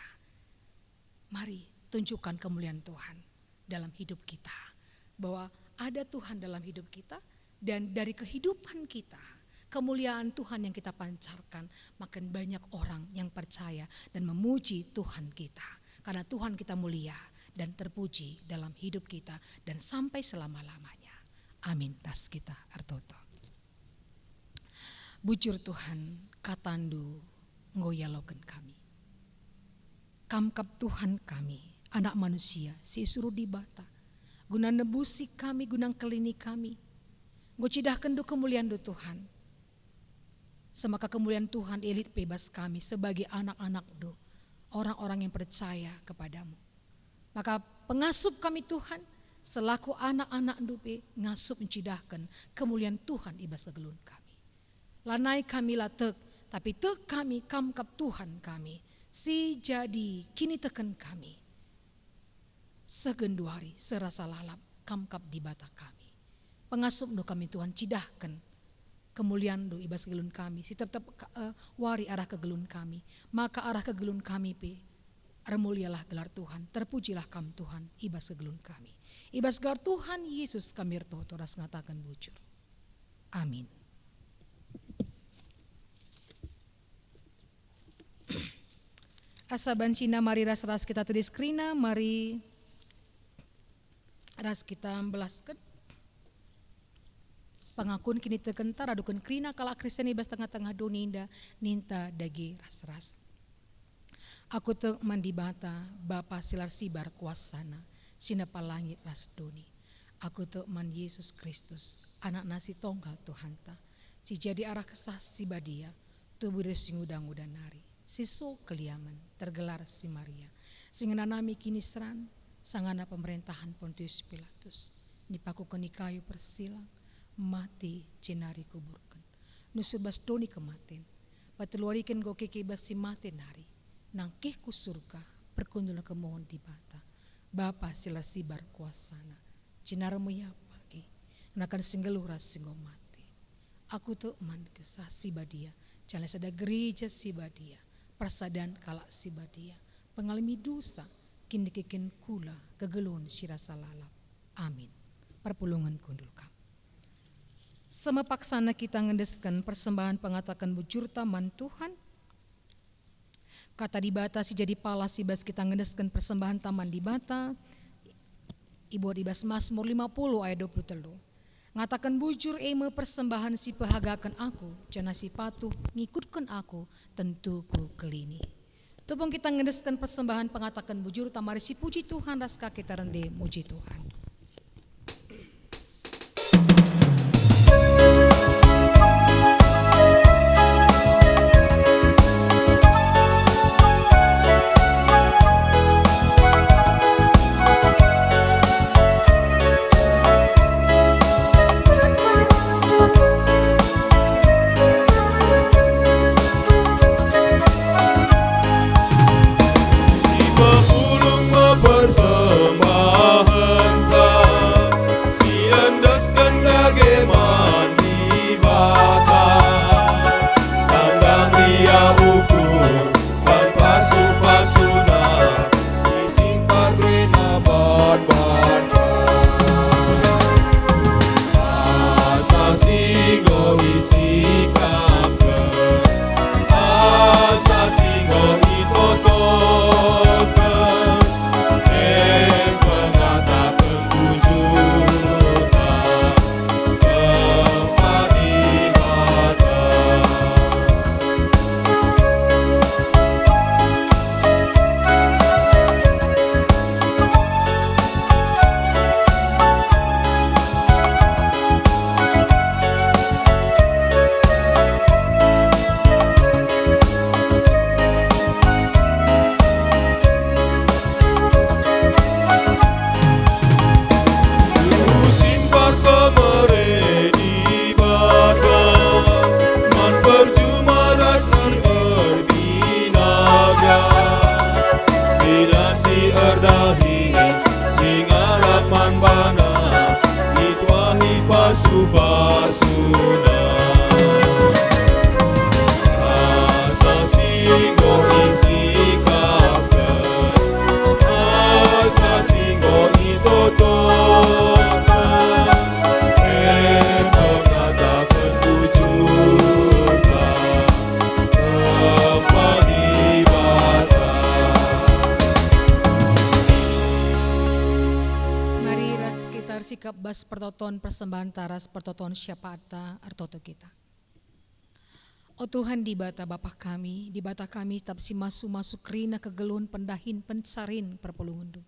Mari tunjukkan kemuliaan Tuhan dalam hidup kita, bahwa ada Tuhan dalam hidup kita dan dari kehidupan kita, kemuliaan Tuhan yang kita pancarkan, makin banyak orang yang percaya dan memuji Tuhan kita. Karena Tuhan kita mulia dan terpuji dalam hidup kita dan sampai selama-lamanya. Amin. Tas kita artoto. Bujur Tuhan katandu ngoyaloken kami. Kamkap Tuhan kami, anak manusia, si suruh dibata. Guna nebusi kami, gunang kelini kami. Ngocidahkan do kemuliaan do Tuhan. Semaka kemuliaan Tuhan elit bebas kami sebagai anak-anak do, orang-orang yang percaya kepadamu. Maka pengasup kami Tuhan, selaku anak-anak dupe ngasup mencidahkan kemuliaan Tuhan ibas kegelun kami. Lanai kami latek, tapi tek kami kamkap Tuhan kami, si jadi kini teken kami. Segenduari serasa lalap kamkap di bata kami. Pengasup do kami Tuhan cidahkan kemuliaan do ibas kegelun kami, si tetap wari arah kegelun kami, maka arah kegelun kami pe, remulialah gelar Tuhan, terpujilah kam Tuhan ibas kegelun kami. Ibas gelar Tuhan Yesus kami toras ngatakan bujur. Amin. Asa bancina mari ras-ras kita tadi skrina, mari ras kita belaskan. Pangakun kini tekentar adukan krina kala Kristen ibas tengah-tengah doninda ninta dagi ras-ras. Aku te mandi bata Bapa silar sibar kuasana sinapa langit ras doni. Aku te man Yesus Kristus anak nasi tonggal Tuhan ta. Si jadi arah kesah si badia tubuh resi ngudang-ngudang nari. Siso keliaman tergelar si Maria. Singenanami kini seran sangana pemerintahan Pontius Pilatus. Dipaku keni kayu persilang. Mati cenari kuburkan. Nusubas doni kematen. Pateluarikan go keke basi mati nari. Nangkih ku surga perkundulan kemohon di bata. Bapa sila sibar kuasana. Cinaramu ya pagi. Nakan singgeluh ras singgo mati. Aku tu man kesah si badia. Jalan sada gereja si badia. Persadan kala si badia. Pengalami dosa. Kini keken kula kegelun sirasa lalap. Amin. Perpulungan kundul kam. Semapaksana kita ngendeskan persembahan pengatakan bujur taman Tuhan. Kata di bata si jadi pala si bas kita ngendeskan persembahan taman di bata. Ibu dibas Mazmur 50 ayat 23. Ngatakan bujur eme persembahan si pehagakan aku. Jana si patuh ngikutkan aku tentu ku kelini. Tupung kita ngendeskan persembahan pengatakan bujur tamari si puji Tuhan raska kita rende muji Tuhan. Mepulung mempersembahkan si endaskan dage mandi bata sandang ria ukur dan pasu-pasuna ising padrena bat-bata asa singgo isi kapken asa singgo itotoken pengata pentujuta tempat ibadah. Simpan kemere di badan man percuma dasar berbinaga tidak si erdahi singarap man bana itwahi pasu-pasuna asa singgo isi kapten asa singgo itotoken pengata pentujukan tempat ibadah. Mari ras kita sikap bas pertoton persembahan taras pertoton syafaata artoto kita. O Tuhan di bata Bapa kami, di bata kami tetap si masuk rina kegelun pendahin pensarin perpulungundu.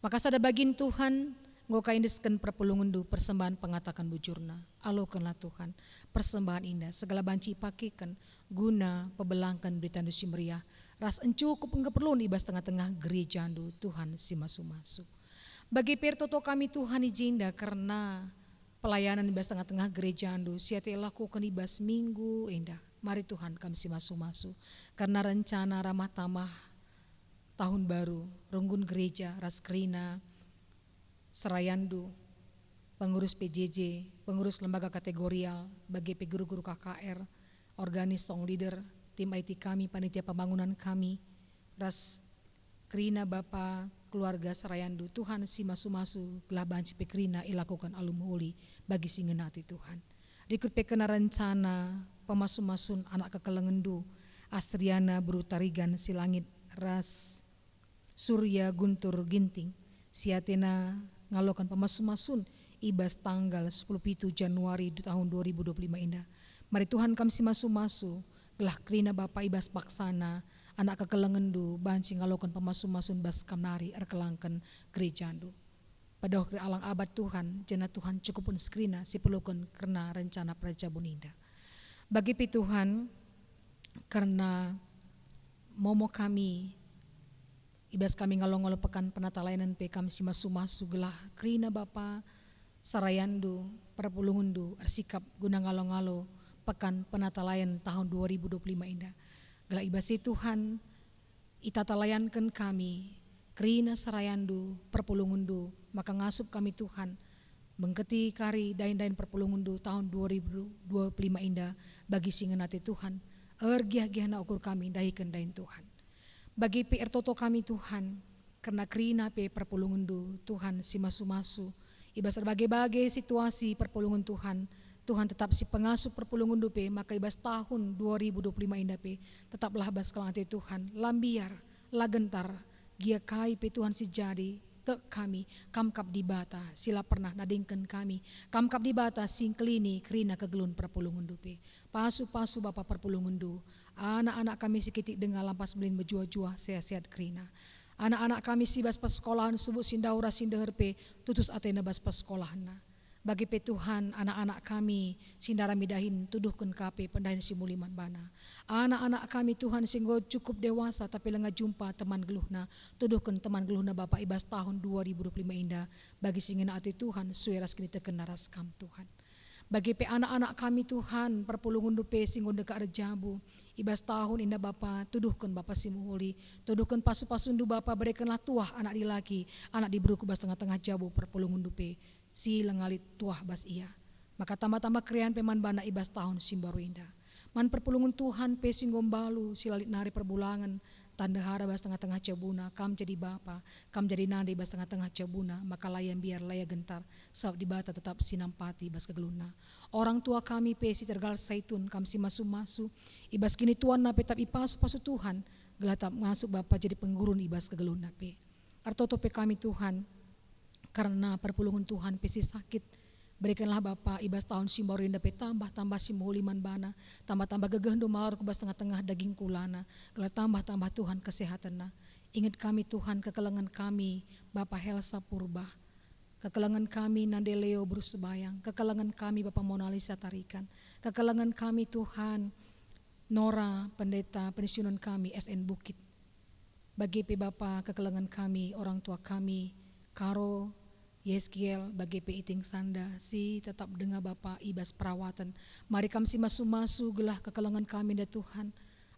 Maka sada bagin Tuhan, ngoka indesken perpulungundu persembahan pengatakan bujurna. Alokanlah Tuhan, persembahan indah, segala banci pakikan, guna pebelangkan berita si meriah. Ras encukup keperluan ibas tengah-tengah gereja andu Tuhan si masu-masu. Bagi pertoto kami Tuhan ijinda karena pelayanan ibas tengah-tengah gereja andu siate lakukan ibas minggu indah. Mari Tuhan kami si masu-masu karena rencana ramah tamah tahun baru runggun gereja raskrina serayandu pengurus PJJ pengurus lembaga kategorial bagi guru-guru KKR organis song leader tim IT kami panitia pembangunan kami ras krina Bapa keluarga serayandu Tuhan si masu-masu gelah banci pekrina ilakukan alum holi bagi singenati Tuhan rikut pekena rencana pemasu-masun anak kekelengendu Astriana Brutarigan Silangit Ras Surya Guntur Ginting siatena ngalokan pemasu-masun ibas tanggal 10 Januari tahun 2025 indah. Mari Tuhan kami si masu-masu gelah krina Bapa ibas paksana anak kekelengendu banci ngalokan pemasu-masun bas kamnari erkelangkan gerejandu. Pada waktu alang abad Tuhan jana Tuhan cukupun skrina si pelukan karena rencana praja buninda. Bagi Tuhan karena momo kami ibas kami ngalong-ngalong pekan penata layanan pe kami si masu-masu gelah krina Bapa sarayandu perpulungundu ersikap guna ngalong-ngalo pekan penata layan tahun 2025 indah gelah ibas Tuhan itata layankan kami krina sarayandu perpulungundu maka ngasup kami Tuhan mengketi kari dain-dain perpulungundu tahun 2025 indah bagi singenati Tuhan ergiah-giah na ukur kami dahikan dain Tuhan bagi PR toto kami Tuhan karena krina pe perpulungundu Tuhan si masu-masu ibas berbagai-bagai situasi perpulungun Tuhan tetap si pengasuh perpulungundu pe maka ibas tahun 2025 indah pe tetaplah bas kelangati Tuhan lambiar lagentar gia kai pe Tuhan si jadi te kami kamkap di bata sila pernah nadingkan kami kamkap di bata singkelini krina kegelun perpulungundu pe pasu-pasu Bapa perpulungundu anak-anak kami sikitik dengar lampas belin bejua-jua sehat-sehat krina anak-anak kami si bas pas sekolahan subuh sindaura sindaherpe tutus atena bas pas sekolahna bagi pe Tuhan anak-anak kami sindara midahin tuduhkan kape pendahin simuliman bana anak-anak kami Tuhan singgo cukup dewasa tapi lenga jumpa teman geluhna tuduhkan teman geluhna Bapa ibas tahun 2025 indah bagi singena ati Tuhan sueras kini teken naras kam Tuhan Bagi pe anak-anak kami Tuhan, perpulungan dupe singgon dekat rejabu. Ibas tahun indah Bapa, tuduhkan Bapa simuhuli, tuduhkan pasu-pasundu Bapa, berikanlah tuah anak di laki, anak di beruku bas tengah-tengah jabu perpulungan dupe, si lengalit tuah bas iya. Maka tambah-tambah krian peman bana ibas tahun simbaru indah. Man perpulungan Tuhan pe singgom balu, silalit nari perbulangan, tanda hara bas tengah-tengah cabuna, kam jadi Bapa, kam jadi nadi bas tengah-tengah cabuna, maka layan biar laya gentar, saat di bata tetap sinampati bas kegeluna. Orang tua kami pe si tergal saitun, kam si masu-masu, ibas kini tuan na pe tap ipasu-pasu Tuhan, gelatap masuk Bapa jadi penggurun ibas kegeluna pe. Artoto pe kami Tuhan, karena perpulungan Tuhan pe si sakit, berikanlah Bapa ibas tahun simbaru indah pe tambah-tambah simuhuli man bana, tambah-tambah gegehndo malor kubas tengah-tengah daging kulana, gelar tambah-tambah Tuhan kesehatanna. Ingat kami Tuhan kekelengan kami Bapa Helsa Purba, kekelengan kami Nande Leo Bruce Bayang, kekelengan kami Bapa Mona Lisa Tarikan, kekelengan kami Tuhan Nora pendeta pensiunan kami SN Bukit. Bagi pe Bapa kekelengan kami orang tua kami Karo Yeskiel bagi peiting sanda si tetap dengar Bapa ibas perawatan. Mari kami si masu-masu gelah kekelengan kami dah Tuhan.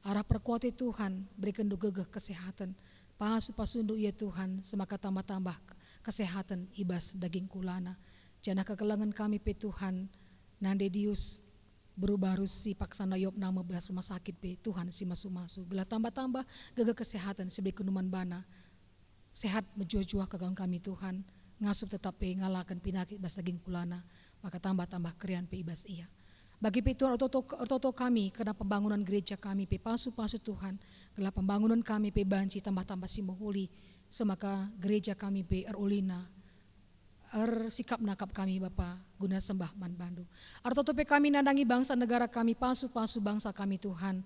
Arah perkuati Tuhan berikan gegeh kesehatan. Pasu-pasundu ya Tuhan semaka tambah-tambah kesehatan ibas daging kulana. Jana kekelengan kami pe Tuhan. Nande dius berubah si paksana yop nama belas rumah sakit pe Tuhan si masu-masu. Gelah tambah-tambah gegeh kesehatan sebagai kunuman bana. Sehat menjua-jua kekelengan kami Tuhan. Ngasup tetap pe ngalakan pinakit bas daging kulana, maka tambah-tambah krian pe ibas iya. Bagi pe Tuhan ortoto kami karena pembangunan gereja kami pe pasu-pasu Tuhan, gelah pembangunan kami pe banci tambah-tambah simuhuli, semaka gereja kami pe erulina, sikap nakap kami Bapa guna sembah man bandu. Ortoto pe kami nandangi bangsa negara kami pasu-pasu bangsa kami Tuhan,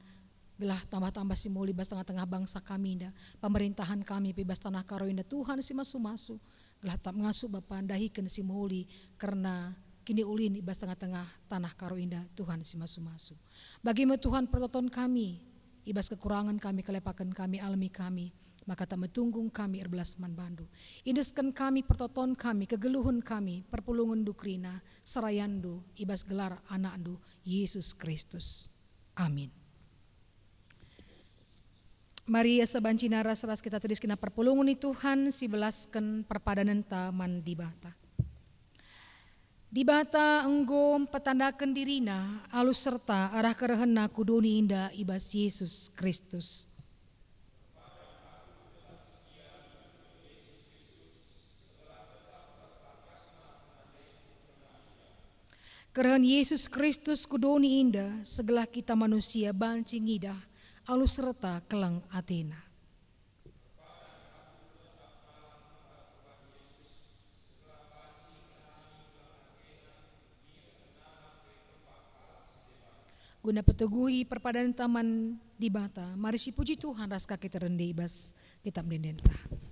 gelah tambah-tambah simuhuli bas tengah-tengah bangsa kami indah, pemerintahan kami pe bas tanah karo indah Tuhan si masu-masu. Gelah tak ngasup Bapa dahikan si muhuli karena kini ulin ibas tengah-tengah tanah karo indah Tuhan si masu-masu. Bagimu Tuhan pertoton kami, ibas kekurangan kami, kelepakan kami, alami kami, maka tak metunggung kami erbelas man bandu. Indeskan kami pertoton kami, kegeluhun kami, perpulungan dukrina, serayandu, ibas gelar anakdu, Yesus Kristus. Amin. Mari sabanci naras ras kita tulis kena perpulungan Tuhan si belaskan perpadanan taman di bata. Di bata enggom petandakan dirina alus serta arah kerehena kuduni indah ibas Yesus Kristus. Kerehen Yesus Kristus kuduni indah segelah kita manusia banci ngidah alus serta kelang Athena. Guna peteguhi perpadanan taman di bata, mari si puji Tuhan ras kaki terendi ibas kitab mendenta. Tuhan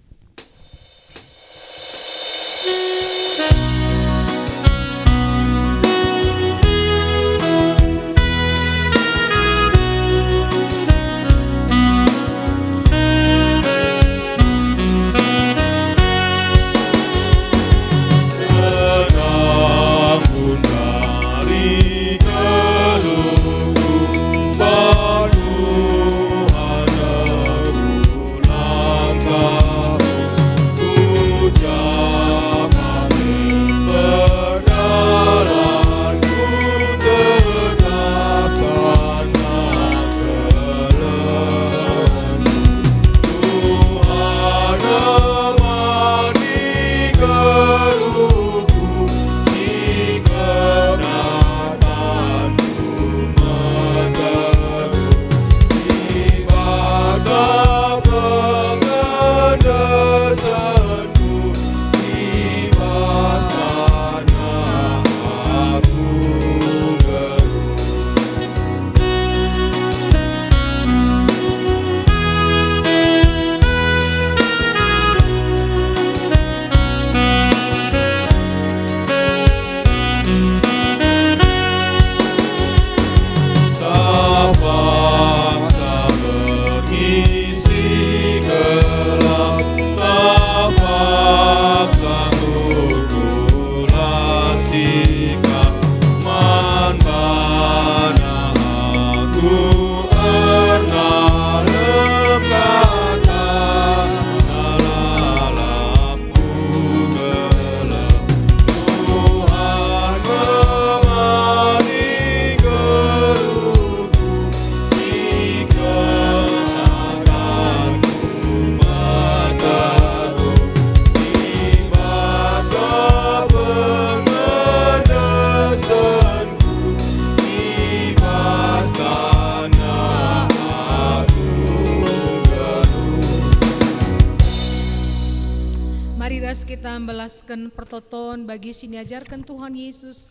Mari ras kita membalaskan pertoton bagi siniajarkan Tuhan Yesus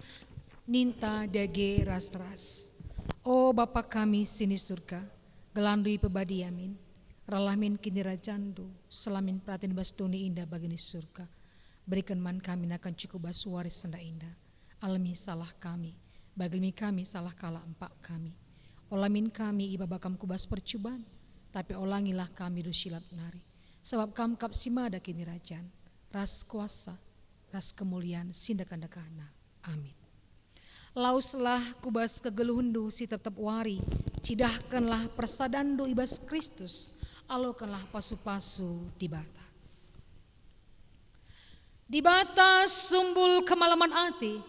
ninta dage ras-ras. Oh Bapa kami sini surga, gelandui pebadi amin. Ralamin kini rajandu, selamin pratin basdoni indah bagini surga. Berikan man kami akan cukup basuari senda indah. Alami salah kami, bagilmi kami salah kala empak kami. Olamin kami iba bakam kubas percubaan, tapi olangilah kami dusilat nari. Sebab kam kap simada kini rajan, ras kuasa, ras kemuliaan sindakan dekana. Amin. Lauslah kubas kegeluhundu si tetap wari, cidahkanlah persadandu ibas Kristus, alokanlah pasu-pasu di bata. Di bata sumbul kemalaman ati,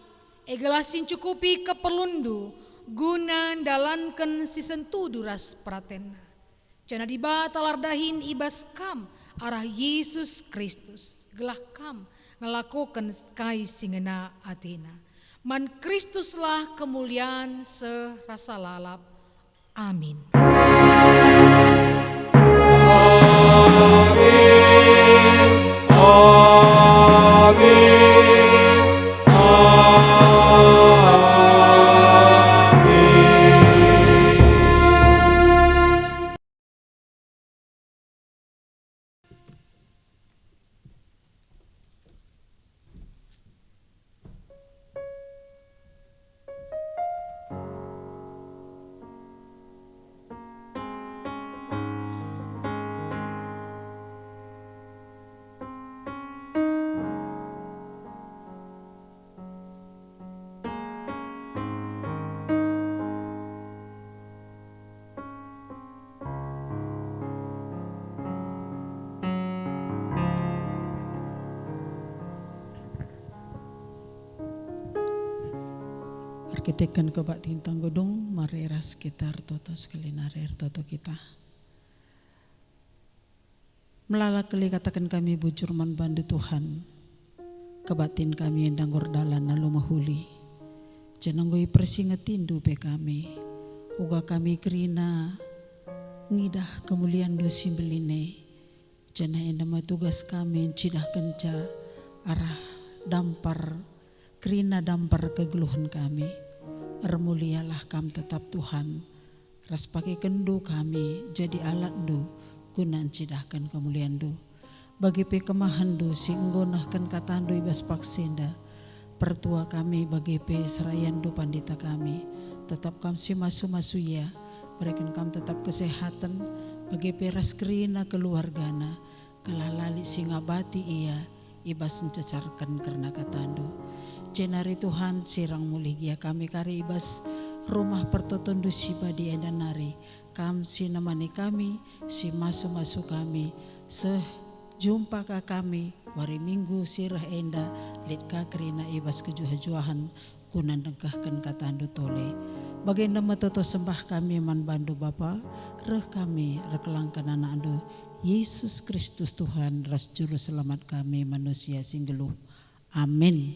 egalasin cukupi keperlundu, guna dalankan si sentudu ras pratena. Jana di bata lardahin ibas kam, arah Yesus Kristus, gelah kam ngelakukan kai singena atina. Man Kristuslah kemuliaan serasa lalap. Amin. Arkitekan ke bak tintang gedung, mari ras sekitar toto sekali narir toto kita. Melala kali katakan kami bujur man bandu Tuhan, kebatin kami yang danggur dalan lalu mahuli. Jananggoi persingetindu pe kami, uga kami kerina ngidah kemuliaan dosi beline. Jana endama tugas kami cidah kenca arah dampar, kerina dampar kegeluhan kami. Ermulialah kam tetap Tuhan, ras pakai kendu kami jadi alat du, gunan cidahkan kemuliaan du. Bagi pe kemahan du si nggonahkan katandu ibas paksenda, pertua kami bagi pe serayan du pandita kami, tetap kam si masu ya, berikan kam tetap kesehatan, bagi pe ras kerina keluargana, kelalali singabati ia, ibas mencecarkan karena katandu. Cenari Tuhan sirang muligia kami kari ibas rumah pertotondu si badi enda nari kam si namani kami si masu kami sejumpa ka kami wari minggu sirah enda lit ka kerina ibas kejuah-juahan kunan dengkahkan katandu tole baginda matoto sembah kami man bandu Bapa reh kami rekelangkan anak andu Yesus Kristus Tuhan ras juru selamat kami manusia singgeluh. Amin.